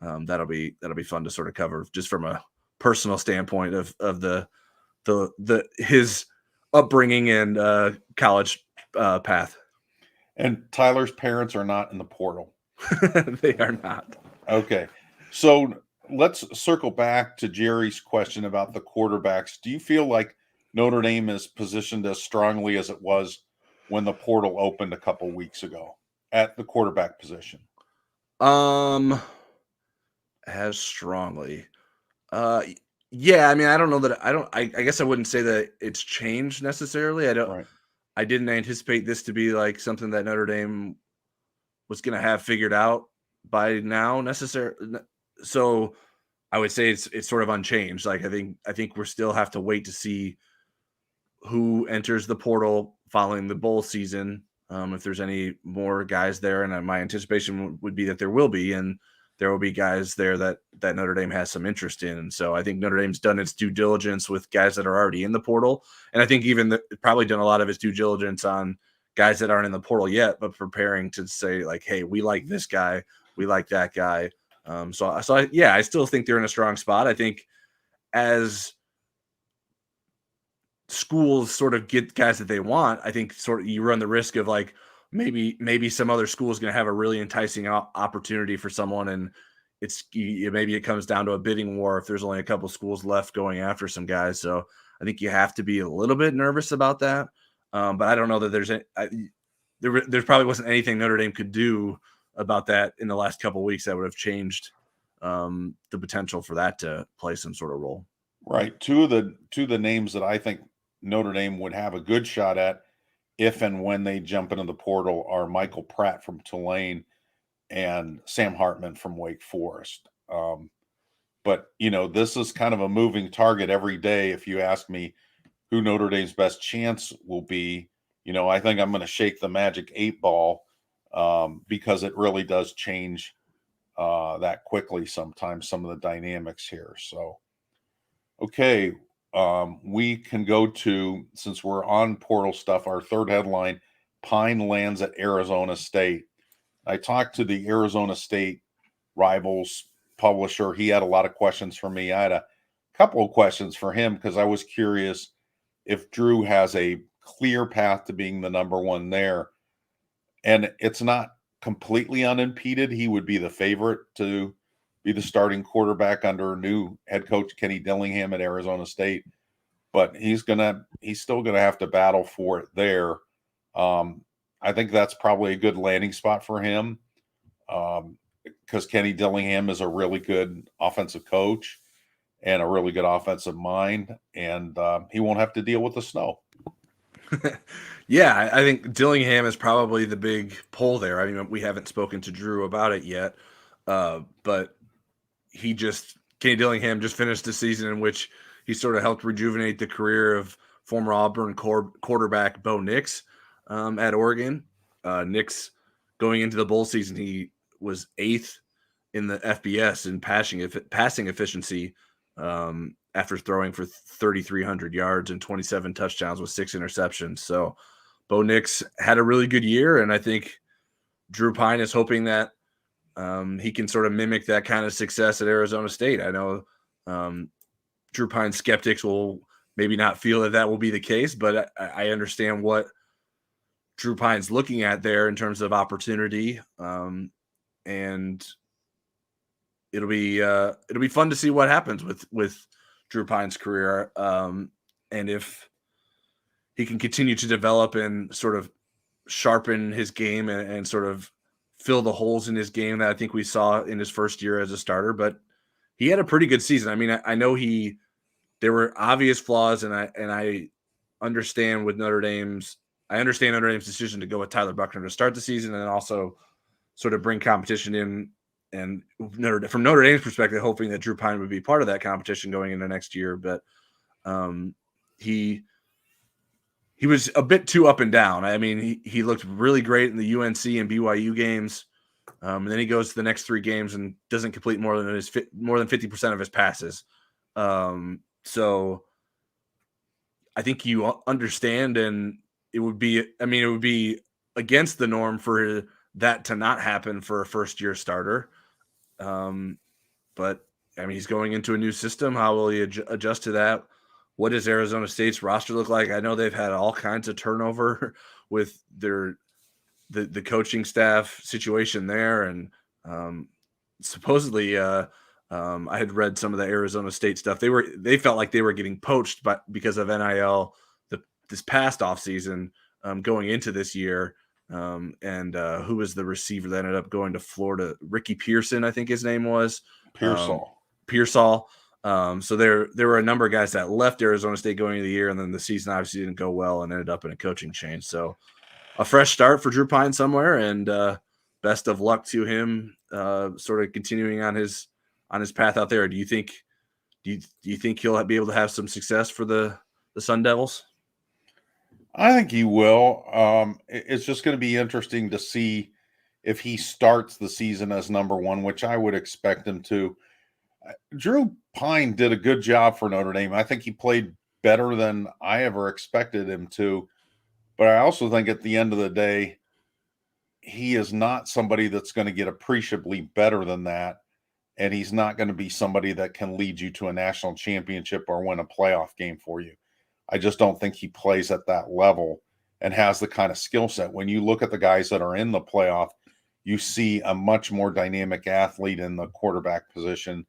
that'll be fun to sort of cover just from a personal standpoint of his upbringing and college path. And Tyler's parents are not in the portal. They are not. Okay. So let's circle back to Jerry's question about the quarterbacks. Do you feel like Notre Dame is positioned as strongly as it was when the portal opened a couple weeks ago at the quarterback position? As strongly. Uh, yeah, I mean, I don't know that I guess I wouldn't say that it's changed necessarily. Right. I didn't anticipate this to be like something that Notre Dame was going to have figured out by now necessarily. So I would say it's sort of unchanged. Like I think we still have to wait to see who enters the portal following the bowl season. If there's any more guys there, and my anticipation would be that there will be, and there will be guys there that Notre Dame has some interest in. And so I think Notre Dame's done its due diligence with guys that are already in the portal, and I think even probably done a lot of its due diligence on guys that aren't in the portal yet, but preparing to say like, hey, we like this guy, we like that guy. Yeah, I still think they're in a strong spot. I think as schools sort of get guys that they want, I think sort of you run the risk of like maybe some other school is going to have a really enticing opportunity for someone, and maybe it comes down to a bidding war if there's only a couple schools left going after some guys. So I think you have to be a little bit nervous about that. But I don't know that there probably wasn't anything Notre Dame could do about that in the last couple of weeks that would have changed the potential for that to play some sort of role. Right. Two of the names that I think Notre Dame would have a good shot at if and when they jump into the portal are Michael Pratt from Tulane and Sam Hartman from Wake Forest. But, this is kind of a moving target every day. If you ask me who Notre Dame's best chance will be, I think I'm going to shake the magic 8 ball because it really does change that quickly sometimes, some of the dynamics here. So, okay. We can go to, since we're on portal stuff, our third headline, Pine lands at Arizona State. I talked to the Arizona State Rivals publisher. He had a lot of questions for me. I had a couple of questions for him because I was curious if Drew has a clear path to being the number one there. And it's not completely unimpeded. He would be the favorite to be the starting quarterback under new head coach Kenny Dillingham at Arizona State, but he's still gonna have to battle for it there. I think that's probably a good landing spot for him because Kenny Dillingham is a really good offensive coach and a really good offensive mind, and he won't have to deal with the snow. Yeah, I think Dillingham is probably the big pull there. I mean, we haven't spoken to Drew about it yet, but Kenny Dillingham just finished a season in which he sort of helped rejuvenate the career of former Auburn quarterback Bo Nix at Oregon. Nix, going into the bowl season, he was 8th in the FBS in passing efficiency after throwing for 3,300 yards and 27 touchdowns with 6 interceptions. So Bo Nix had a really good year, and I think Drew Pine is hoping that he can sort of mimic that kind of success at Arizona State. I know Drew Pine skeptics will maybe not feel that will be the case, but I understand what Drew Pine's looking at there in terms of opportunity, and it'll be fun to see what happens with Drew Pine's career, and if he can continue to develop and sort of sharpen his game and sort of fill the holes in his game that I think we saw in his first year as a starter. But he had a pretty good season. I mean, I know there were obvious flaws, and I understand Notre Dame's decision to go with Tyler Buchner to start the season, and also sort of bring competition in. And from Notre Dame's perspective, hoping that Drew Pine would be part of that competition going into next year. But he was a bit too up and down. I mean, he looked really great in the UNC and BYU games. And then he goes to the next 3 games and doesn't complete more than 50% of his passes. So I think you understand, and it would be against the norm for that to not happen for a first-year starter. But I mean, he's going into a new system. How will he adjust to that? What does Arizona State's roster look like? I know they've had all kinds of turnover with their the coaching staff situation there, and supposedly I had read some of the Arizona State stuff. They felt like they were getting poached because of NIL this past offseason, going into this year. And who was the receiver that ended up going to Florida? Ricky Pearson, I think his name was. Pearsall. So there were a number of guys that left Arizona State going into the year, and then the season obviously didn't go well and ended up in a coaching change. So a fresh start for Drew Pine somewhere, and best of luck to him, sort of continuing on his path out there. Do you think he'll be able to have some success for the Sun Devils? I think he will. It's just going to be interesting to see if he starts the season as number one, which I would expect him to. Drew Pine did a good job for Notre Dame. I think he played better than I ever expected him to. But I also think at the end of the day, he is not somebody that's going to get appreciably better than that. And he's not going to be somebody that can lead you to a national championship or win a playoff game for you. I just don't think he plays at that level and has the kind of skill set. When you look at the guys that are in the playoff, you see a much more dynamic athlete in the quarterback position.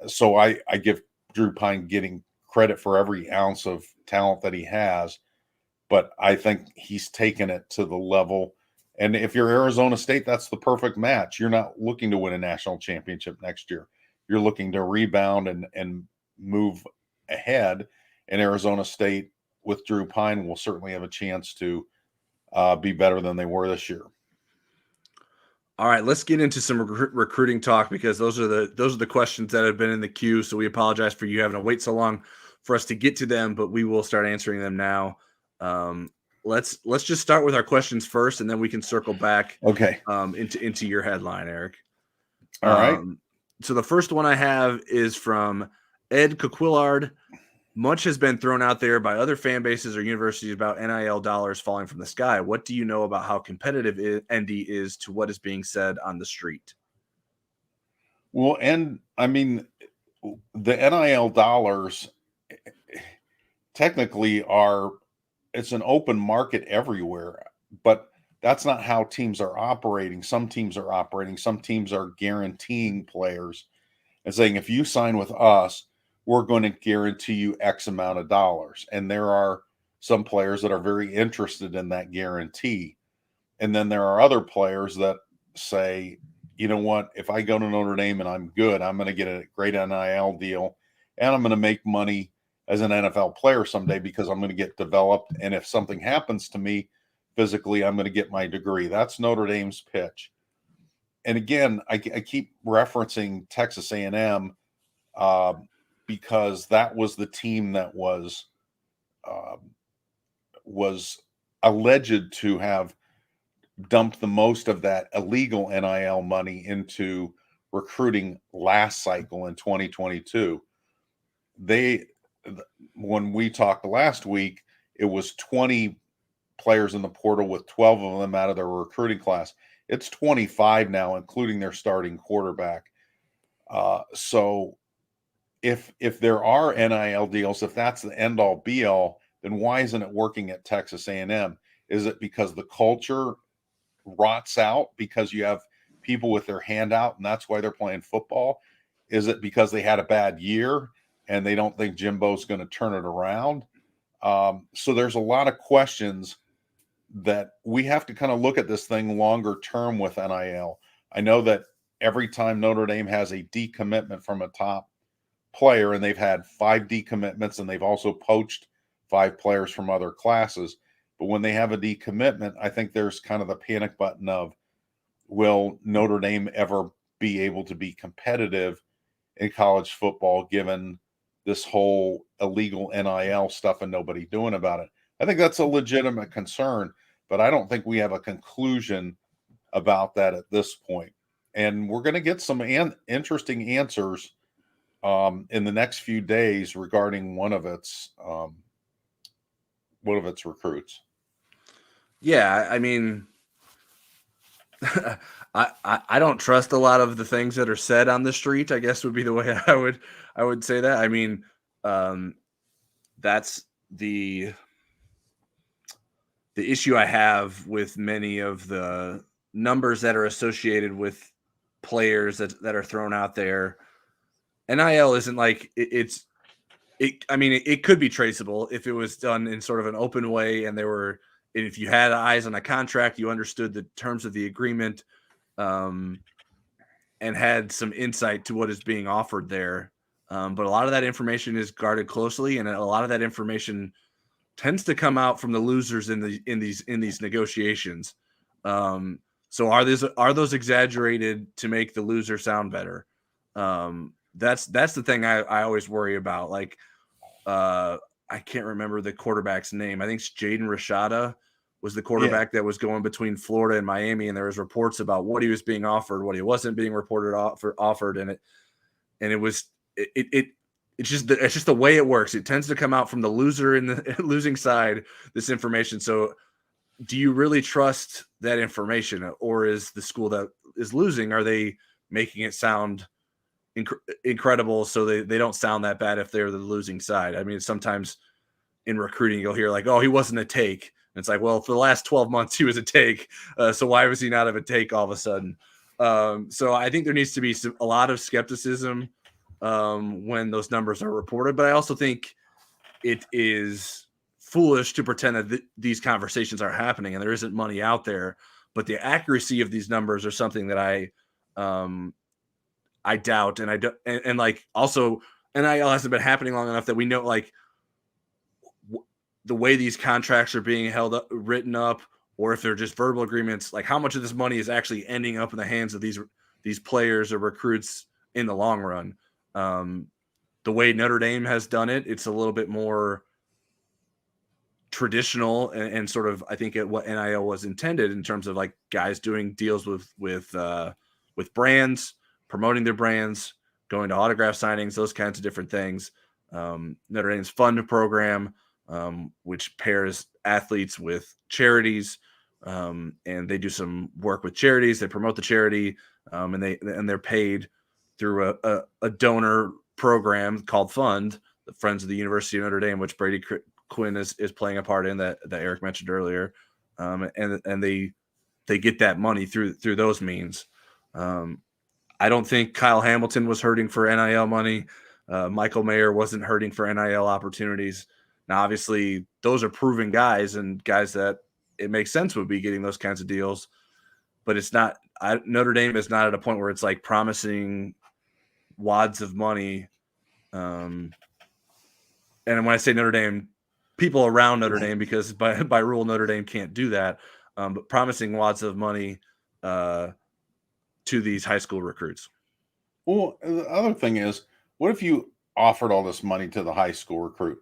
So I give Drew Pine getting credit for every ounce of talent that he has, but I think he's taken it to the level. And if you're Arizona State, that's the perfect match. You're not looking to win a national championship next year. You're looking to rebound and move ahead. And Arizona State with Drew Pine will certainly have a chance to be better than they were this year. All right, let's get into some recruiting talk, because those are the questions that have been in the queue. So we apologize for you having to wait so long for us to get to them, but we will start answering them now. Let's just start with our questions first, and then we can circle back. Okay. Into your headline, Eric. All right. So the first one I have is from Ed Coquillard. Much has been thrown out there by other fan bases or universities about NIL dollars falling from the sky. What do you know about how competitive ND is to what is being said on the street? Well, and I mean, the NIL dollars technically it's an open market everywhere, but that's not how teams are operating. Some teams are guaranteeing players and saying, if you sign with us, we're going to guarantee you X amount of dollars. And there are some players that are very interested in that guarantee. And then there are other players that say, you know what, if I go to Notre Dame and I'm good, I'm going to get a great NIL deal, and I'm going to make money as an NFL player someday because I'm going to get developed. And if something happens to me physically, I'm going to get my degree. That's Notre Dame's pitch. And again, I keep referencing Texas A&M, because that was the team that was alleged to have dumped the most of that illegal NIL money into recruiting last cycle in 2022. When we talked last week, it was 20 players in the portal with 12 of them out of their recruiting class. It's 25 now, including their starting quarterback. So if there are NIL deals, if that's the end all be all, then why isn't it working at Texas A&M? Is it because the culture rots out because you have people with their hand out and that's why they're playing football? Is it because they had a bad year and they don't think Jimbo's going to turn it around? So there's a lot of questions that we have to kind of look at this thing longer term with NIL. I know that every time Notre Dame has a decommitment from a top player, and they've had 5 decommitments, and they've also poached 5 players from other classes. But when they have a decommitment, I think there's kind of the panic button of, will Notre Dame ever be able to be competitive in college football given this whole illegal NIL stuff and nobody doing about it? I think that's a legitimate concern, but I don't think we have a conclusion about that at this point. And we're going to get some interesting answers in the next few days regarding one of its recruits. Yeah, I mean, I don't trust a lot of the things that are said on the street, I guess would be the way I would say that. I mean, that's the the issue I have with many of the numbers that are associated with players that are thrown out there. NIL isn't like I mean, it could be traceable if it was done in sort of an open way, and if you had eyes on a contract, you understood the terms of the agreement, and had some insight to what is being offered there. But a lot of that information is guarded closely, and a lot of that information tends to come out from the losers in these negotiations. So are those exaggerated to make the loser sound better? That's the thing I always worry about. Like, I can't remember the quarterback's name. I think it's Jaden Rashada was the quarterback that was going between Florida and Miami, and there was reports about what he was being offered, what he wasn't being offered, and it's just the way it works. It tends to come out from the loser in the losing side, this information. So do you really trust that information, or is the school that is losing, are they making it sound incredible so they don't sound that bad if they're the losing side? I mean, sometimes in recruiting you'll hear like, oh, he wasn't a take, and it's like, well, for the last 12 months he was a take, so why was he not of a take all of a sudden? So I think there needs to be a lot of skepticism when those numbers are reported, but I also think it is foolish to pretend that these conversations are happening and there isn't money out there. But the accuracy of these numbers are something that I doubt, and I don't, and like also NIL hasn't been happening long enough that we know like the way these contracts are being written up, or if they're just verbal agreements, like how much of this money is actually ending up in the hands of these players or recruits in the long run. The way Notre Dame has done it, it's a little bit more traditional and sort of, I think, what NIL was intended in terms of like guys doing deals with brands, promoting their brands, going to autograph signings, those kinds of different things. Notre Dame's fund program, which pairs athletes with charities, and they do some work with charities. They promote the charity, and they're paid through a donor program called Fund, the Friends of the University of Notre Dame, which Brady Quinn is playing a part in, that Eric mentioned earlier, and they get that money through those means. I don't think Kyle Hamilton was hurting for NIL money. Michael Mayer wasn't hurting for NIL opportunities. Now, obviously, those are proven guys and guys that it makes sense would be getting those kinds of deals, but it's not. Notre Dame is not at a point where it's like promising wads of money. And when I say Notre Dame, people around Notre Dame, because by rule Notre Dame can't do that, but promising wads of money to these high school recruits. Well, the other thing is, what if you offered all this money to the high school recruit?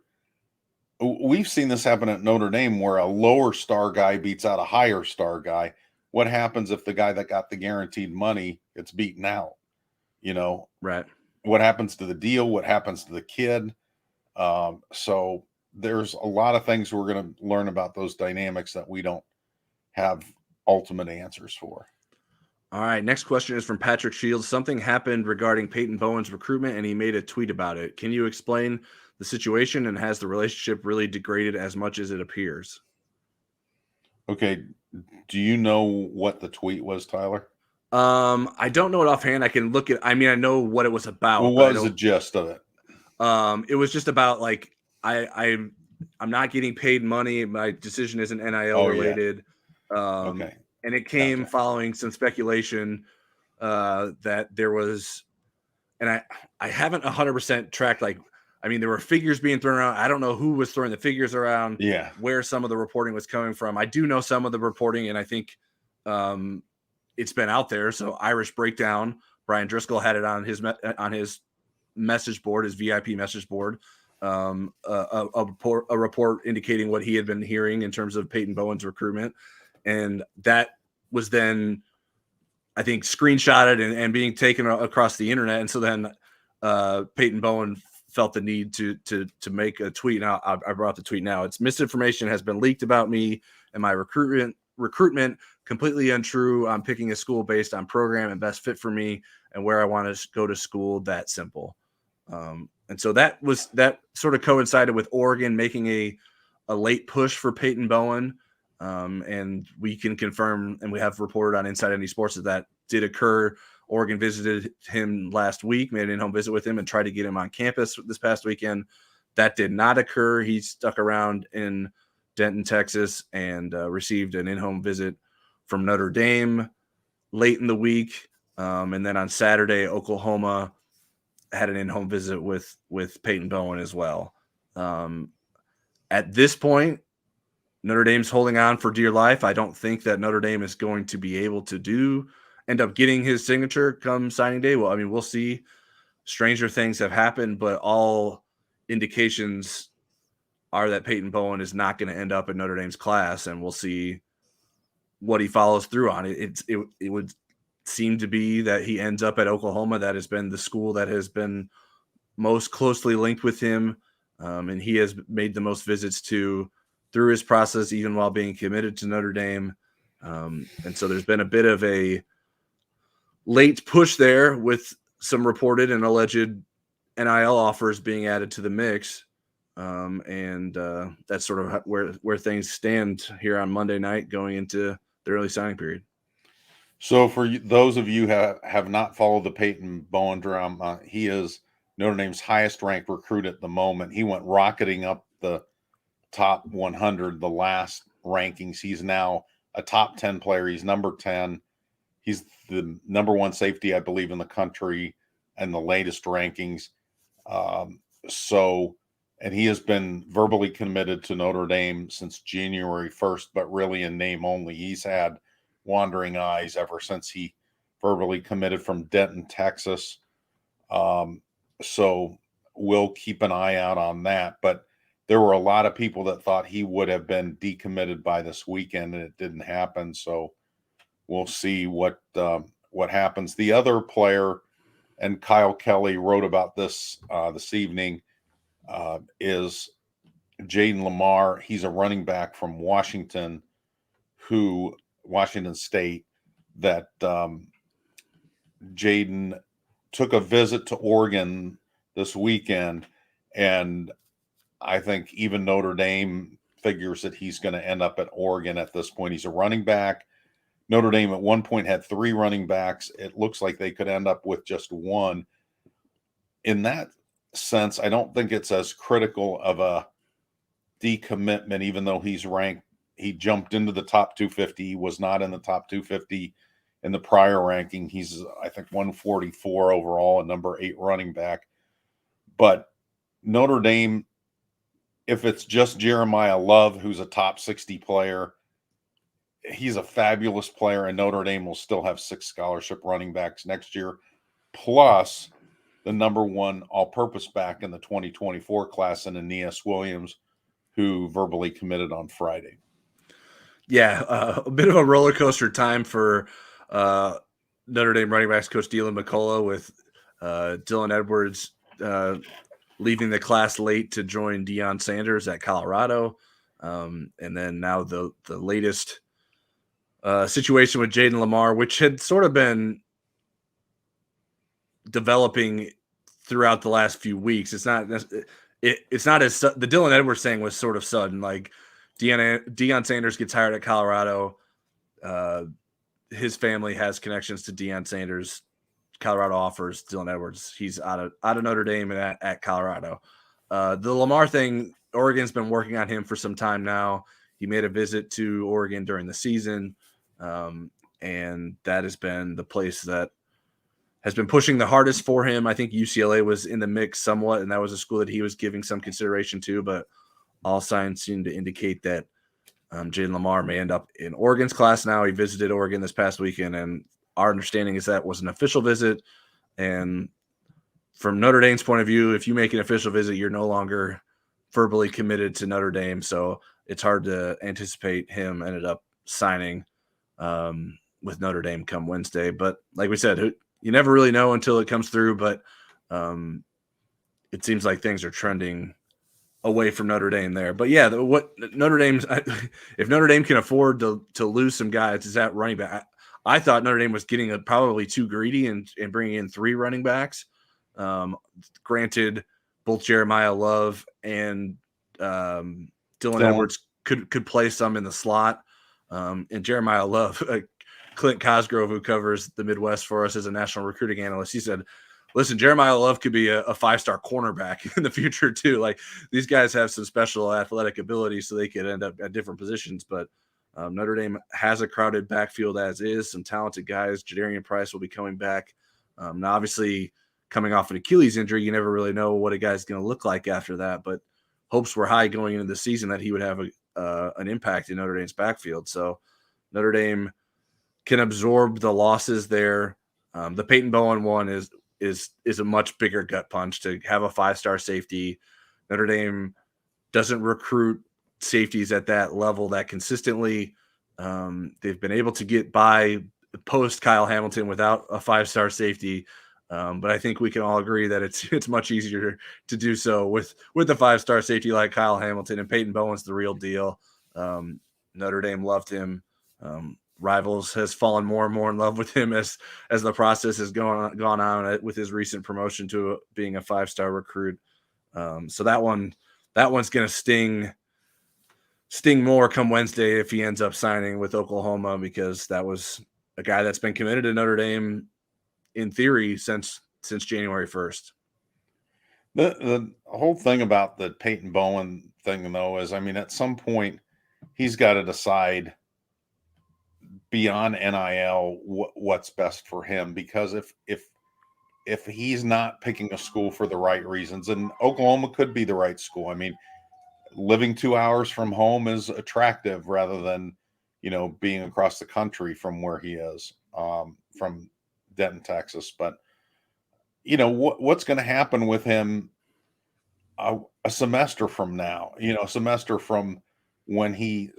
We've seen this happen at Notre Dame where a lower star guy beats out a higher star guy. What happens if the guy that got the guaranteed money gets beaten out? Right. What happens to the deal? What happens to the kid? So there's a lot of things we're going to learn about those dynamics that we don't have ultimate answers for. All right. Next question is from Patrick Shields. Something happened regarding Peyton Bowen's recruitment, and he made a tweet about it. Can you explain the situation, and has the relationship really degraded as much as it appears? Okay. Do you know what the tweet was, Tyler? I don't know it offhand. I can look at. I mean, I know what it was about. Well, what was the gist of it? It was just about like I'm not getting paid money. My decision isn't NIL related. Yeah. Okay. And it came following some speculation that there was, and I haven't 100% tracked. Like, I mean, there were figures being thrown around. I don't know who was throwing the figures around. Yeah. Where some of the reporting was coming from. I do know some of the reporting, and I think it's been out there. So Irish Breakdown, Brian Driscoll had it on his message board, his VIP message board, a report indicating what he had been hearing in terms of Peyton Bowen's recruitment. And that was then, I think, screenshotted and being taken across the internet. And so then Peyton Bowen felt the need to make a tweet. Now I brought the tweet now. It's misinformation has been leaked about me and my recruitment completely untrue. I'm picking a school based on program and best fit for me and where I want to go to school. That simple. And so that sort of coincided with Oregon making a late push for Peyton Bowen. And we can confirm, and we have reported on Inside ND Sports that did occur. Oregon visited him last week, made an in-home visit with him, and tried to get him on campus this past weekend. That did not occur. He stuck around in Denton, Texas, and received an in-home visit from Notre Dame late in the week. And then on Saturday, Oklahoma had an in-home visit with Peyton Bowen as well. At this point, Notre Dame's holding on for dear life. I don't think that Notre Dame is going to be able to end up getting his signature come signing day. Well, I mean, we'll see. Stranger things have happened, but all indications are that Peyton Bowen is not going to end up in Notre Dame's class, and we'll see what he follows through on. It would seem to be that he ends up at Oklahoma. That has been the school that has been most closely linked with him, and he has made the most visits to through his process, even while being committed to Notre Dame. And so there's been a bit of a late push there with some reported and alleged NIL offers being added to the mix. And that's sort of where things stand here on Monday night going into the early signing period. So for those of you who have not followed the Peyton Bowen drama, he is Notre Dame's highest ranked recruit at the moment. He went rocketing up the top 100, the last rankings. He's now a top 10 player. He's number 10. He's the number one safety, I believe, in the country and the latest rankings. And he has been verbally committed to Notre Dame since January 1st, but really in name only. He's had wandering eyes ever since he verbally committed from Denton, Texas. So we'll keep an eye out on that. But there were a lot of people that thought he would have been decommitted by this weekend, and it didn't happen. So we'll see what happens. The other player, and Kyle Kelly wrote about this this evening, is Jaden Lamar. He's a running back from Washington State, that Jaden took a visit to Oregon this weekend, and I think even Notre Dame figures that he's going to end up at Oregon at this point. He's a running back. Notre Dame at one point had 3 running backs. It looks like they could end up with just 1. In that sense, I don't think it's as critical of a decommitment, even though he's ranked. He jumped into the top 250. He was not in the top 250 in the prior ranking. He's, I think, 144 overall, a number 8 running back. But Notre Dame, if it's just Jeremiah Love, who's a top 60 player, he's a fabulous player, and Notre Dame will still have 6 scholarship running backs next year, plus the number 1 all-purpose back in the 2024 class in Aeneas Williams, who verbally committed on Friday. Yeah, a bit of a roller coaster time for Notre Dame running backs coach Dylan McCullough, with Dylan Edwards leaving the class late to join Deion Sanders at Colorado. And then now the latest situation with Jaden Lamar, which had sort of been developing throughout the last few weeks. It's not as the Dylan Edwards thing was sort of sudden. Like Deion Sanders gets hired at Colorado. His family has connections to Deion Sanders. Colorado offers Dylan Edwards. He's out of Notre Dame and at Colorado. The Lamar thing, Oregon's been working on him for some time now. He made a visit to Oregon during the season, and that has been the place that has been pushing the hardest for him. I think UCLA was in the mix somewhat, and that was a school that he was giving some consideration to, but all signs seem to indicate that Jaden Lamar may end up in Oregon's class now. He visited Oregon this past weekend, and our understanding is that was an official visit. And from Notre Dame's point of view, if you make an official visit, you're no longer verbally committed to Notre Dame. So it's hard to anticipate him ended up signing with Notre Dame come Wednesday. But like we said, you never really know until it comes through. But it seems like things are trending away from Notre Dame there. But yeah, if Notre Dame can afford to lose some guys, is that running back? I thought Notre Dame was getting probably too greedy and bringing in 3 running backs. Granted, both Jeremiah Love and Dylan Edwards could play some in the slot. And Jeremiah Love, Clint Cosgrove, who covers the Midwest for us as a national recruiting analyst, he said, listen, Jeremiah Love could be a 5-star cornerback in the future too. Like, these guys have some special athletic ability, so they could end up at different positions. But Notre Dame has a crowded backfield as is, some talented guys. Jadarian Price will be coming back. Now, obviously, coming off an Achilles injury, you never really know what a guy's going to look like after that. But hopes were high going into the season that he would have an impact in Notre Dame's backfield. So Notre Dame can absorb the losses there. The Peyton Bowen one is a much bigger gut punch to have a 5-star safety. Notre Dame doesn't recruit safeties at that level that consistently. They've been able to get by post Kyle Hamilton without a 5-star safety. But I think we can all agree that it's much easier to do so with a 5-star safety like Kyle Hamilton, and Peyton Bowen's the real deal. Notre Dame loved him. Rivals has fallen more and more in love with him as the process has gone on with his recent promotion to being a 5-star recruit. So that one's going to sting more come Wednesday if he ends up signing with Oklahoma, because that was a guy that's been committed to Notre Dame in theory since January 1st. The whole thing about the Peyton Bowen thing, though, is, I mean, at some point he's got to decide beyond NIL what's best for him, because if he's not picking a school for the right reasons, and Oklahoma could be the right school. I mean, living 2 hours from home is attractive rather than, being across the country from where he is, from Denton, Texas. But what's going to happen with him a semester from now, a semester from when he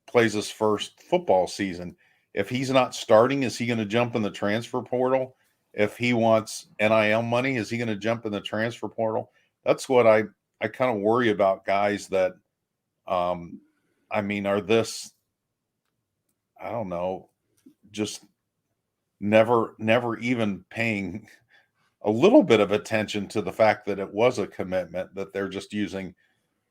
plays his first football season. If he's not starting, is he going to jump in the transfer portal? If he wants NIL money, is he going to jump in the transfer portal? That's what I kind of worry about guys that, are this, I don't know, just never even paying a little bit of attention to the fact that it was a commitment, that they're just using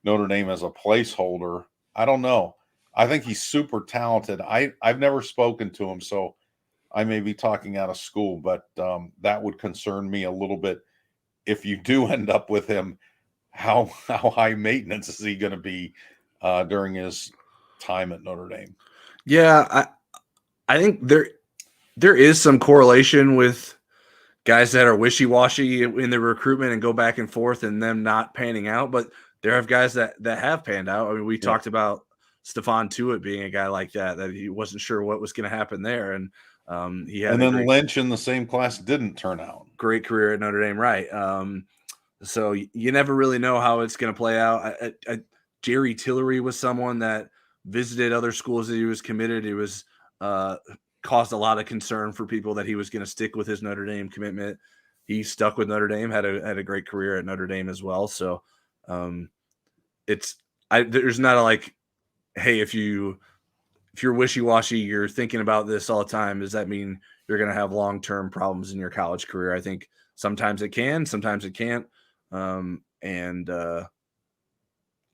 Notre Dame as a placeholder. I don't know. I think he's super talented. I've never spoken to him, so I may be talking out of school, but that would concern me a little bit. If you do end up with him, how high maintenance is he going to be during his time at Notre Dame? Yeah, I think there is some correlation with guys that are wishy-washy in the recruitment and go back and forth and them not panning out, but there have guys that have panned out. I mean, we talked about Stephon Tuitt being a guy like that he wasn't sure what was going to happen there. And he had, and then Lynch in the same class didn't turn out. Great career at Notre Dame. Right. So you never really know how it's going to play out. Jerry Tillery was someone that visited other schools that he was committed. He was caused a lot of concern for people that he was going to stick with his Notre Dame commitment. He stuck with Notre Dame, had a great career at Notre Dame as well. So there's not a like, hey, if you're wishy-washy, you're thinking about this all the time, does that mean you're going to have long-term problems in your college career? I think sometimes it can, sometimes it can't.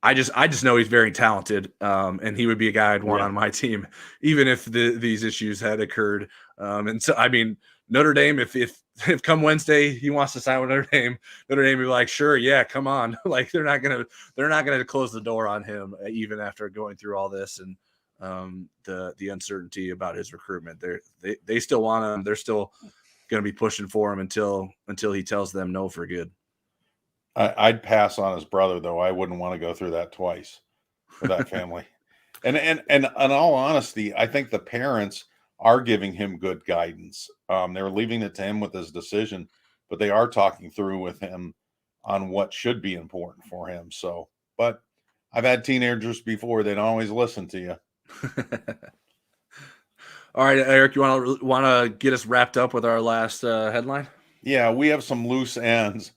I just know he's very talented, and he would be a guy I'd want on my team, even if these issues had occurred. And so, I mean, Notre Dame, if come Wednesday he wants to sign with Notre Dame would be like, sure, yeah, come on. Like, they're not gonna close the door on him even after going through all this and the uncertainty about his recruitment. They still want him. They're still going to be pushing for him until he tells them no for good. I'd pass on his brother, though. I wouldn't want to go through that twice for that family. And in all honesty, I think the parents are giving him good guidance. They're leaving it to him with his decision, but they are talking through with him on what should be important for him. So, but I've had teenagers before. They don't always listen to you. All right, Eric, you want to get us wrapped up with our last headline? Yeah, we have some loose ends.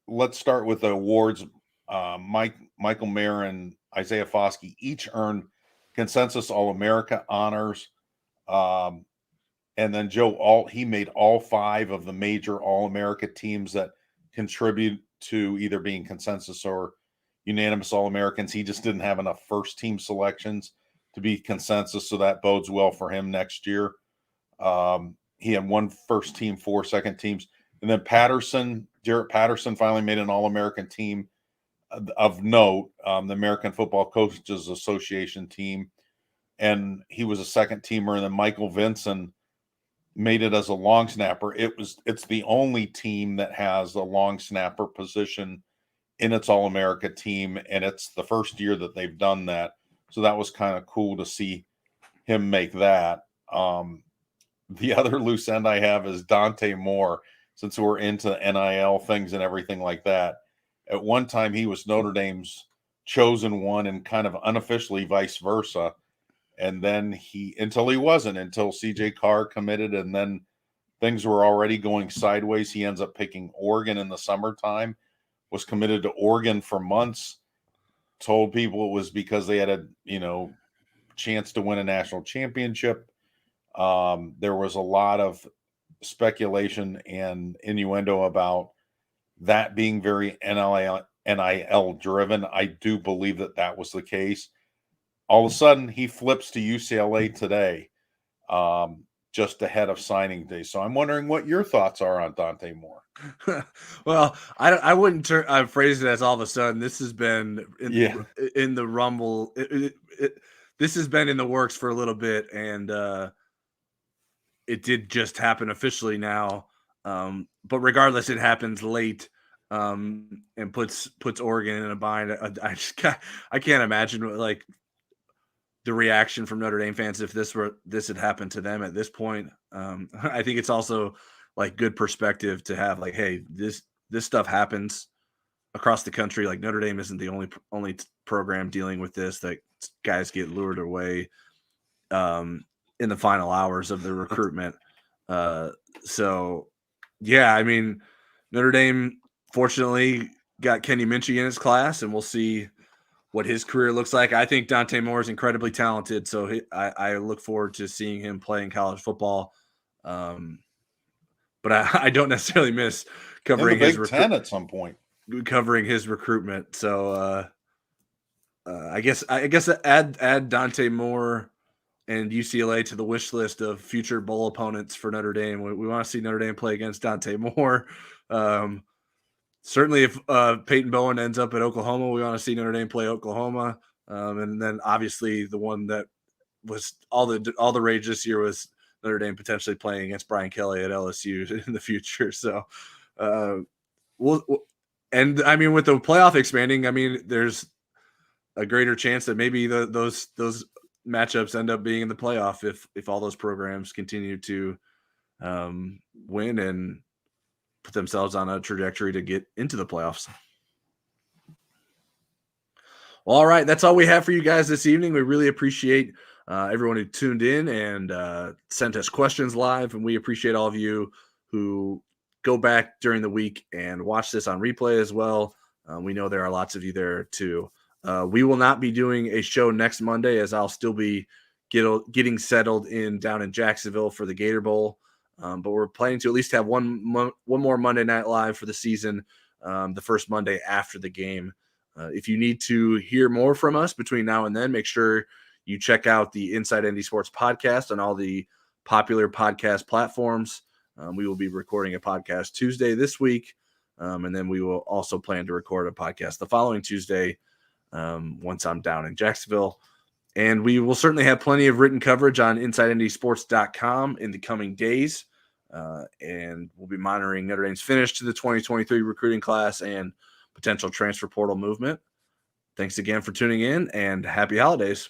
Let's start with the awards. Michael Mayer and Isaiah Foskey each earned consensus All-America honors. And then Joe Alt, he made all 5 of the major All-America teams that contribute to either being consensus or unanimous All-Americans. He just didn't have enough first team selections to be consensus, so that bodes well for him next year. He had 1 first team, 4 second teams, and then Jarrett Patterson finally made an All-American team of note, the American Football Coaches Association team, and he was a second teamer. And then Michael Vinson made it as a long snapper. It's the only team that has a long snapper position in its All-America team, and it's the first year that they've done that. So that was kind of cool to see him make that. The other loose end I have is Dante Moore, since we're into NIL things and everything like that. At one time, he was Notre Dame's chosen one and kind of unofficially vice versa. And then until CJ Carr committed, and then things were already going sideways. He ends up picking Oregon in the summertime, was committed to Oregon for months, told people it was because they had a, chance to win a national championship. There was a lot of speculation and innuendo about that being very NIL driven. I do believe that was the case. All of a sudden, he flips to UCLA today, just ahead of signing day. So I'm wondering what your thoughts are on Dante Moore. Well, I wouldn't phrase it as all of a sudden. This has been in the rumble. This has been in the works for a little bit, and it did just happen officially now. But regardless, it happens late, and puts Oregon in a bind. I can't imagine like the reaction from Notre Dame fans if this had happened to them at this point. I think it's also like good perspective to have, like, hey, this stuff happens across the country. Like, Notre Dame isn't the only program dealing with this, that guys get lured away in the final hours of the recruitment. So yeah, I mean, Notre Dame fortunately got Kenny Minchie in his class, and we'll see what his career looks like. I think Dante Moore is incredibly talented, so I look forward to seeing him playing college football. But I don't necessarily miss covering his Big Ten at some point, covering his recruitment. So I guess add Dante Moore and UCLA to the wish list of future bowl opponents for Notre Dame. We want to see Notre Dame play against Dante Moore. Certainly, if Peyton Bowen ends up at Oklahoma, we want to see Notre Dame play Oklahoma. And then obviously the one that was all the rage this year was Notre Dame potentially playing against Brian Kelly at LSU in the future. So and I mean, with the playoff expanding, I mean, there's a greater chance that maybe those matchups end up being in the playoff if all those programs continue to win and put themselves on a trajectory to get into the playoffs. Well, all right, that's all we have for you guys this evening. We really appreciate everyone who tuned in and sent us questions live, and we appreciate all of you who go back during the week and watch this on replay as well. We know there are lots of you there too. We will not be doing a show next Monday, as I'll still be getting settled down in Jacksonville for the Gator Bowl. But we're planning to at least have one more Monday Night Live for the season, the first Monday after the game. If you need to hear more from us between now and then, make sure you check out the Inside ND Sports podcast on all the popular podcast platforms. We will be recording a podcast Tuesday this week, and then we will also plan to record a podcast the following Tuesday once I'm down in Jacksonville. And we will certainly have plenty of written coverage on InsideNDSports.com in the coming days. And we'll be monitoring Notre Dame's finish to the 2023 recruiting class and potential transfer portal movement. Thanks again for tuning in, and happy holidays.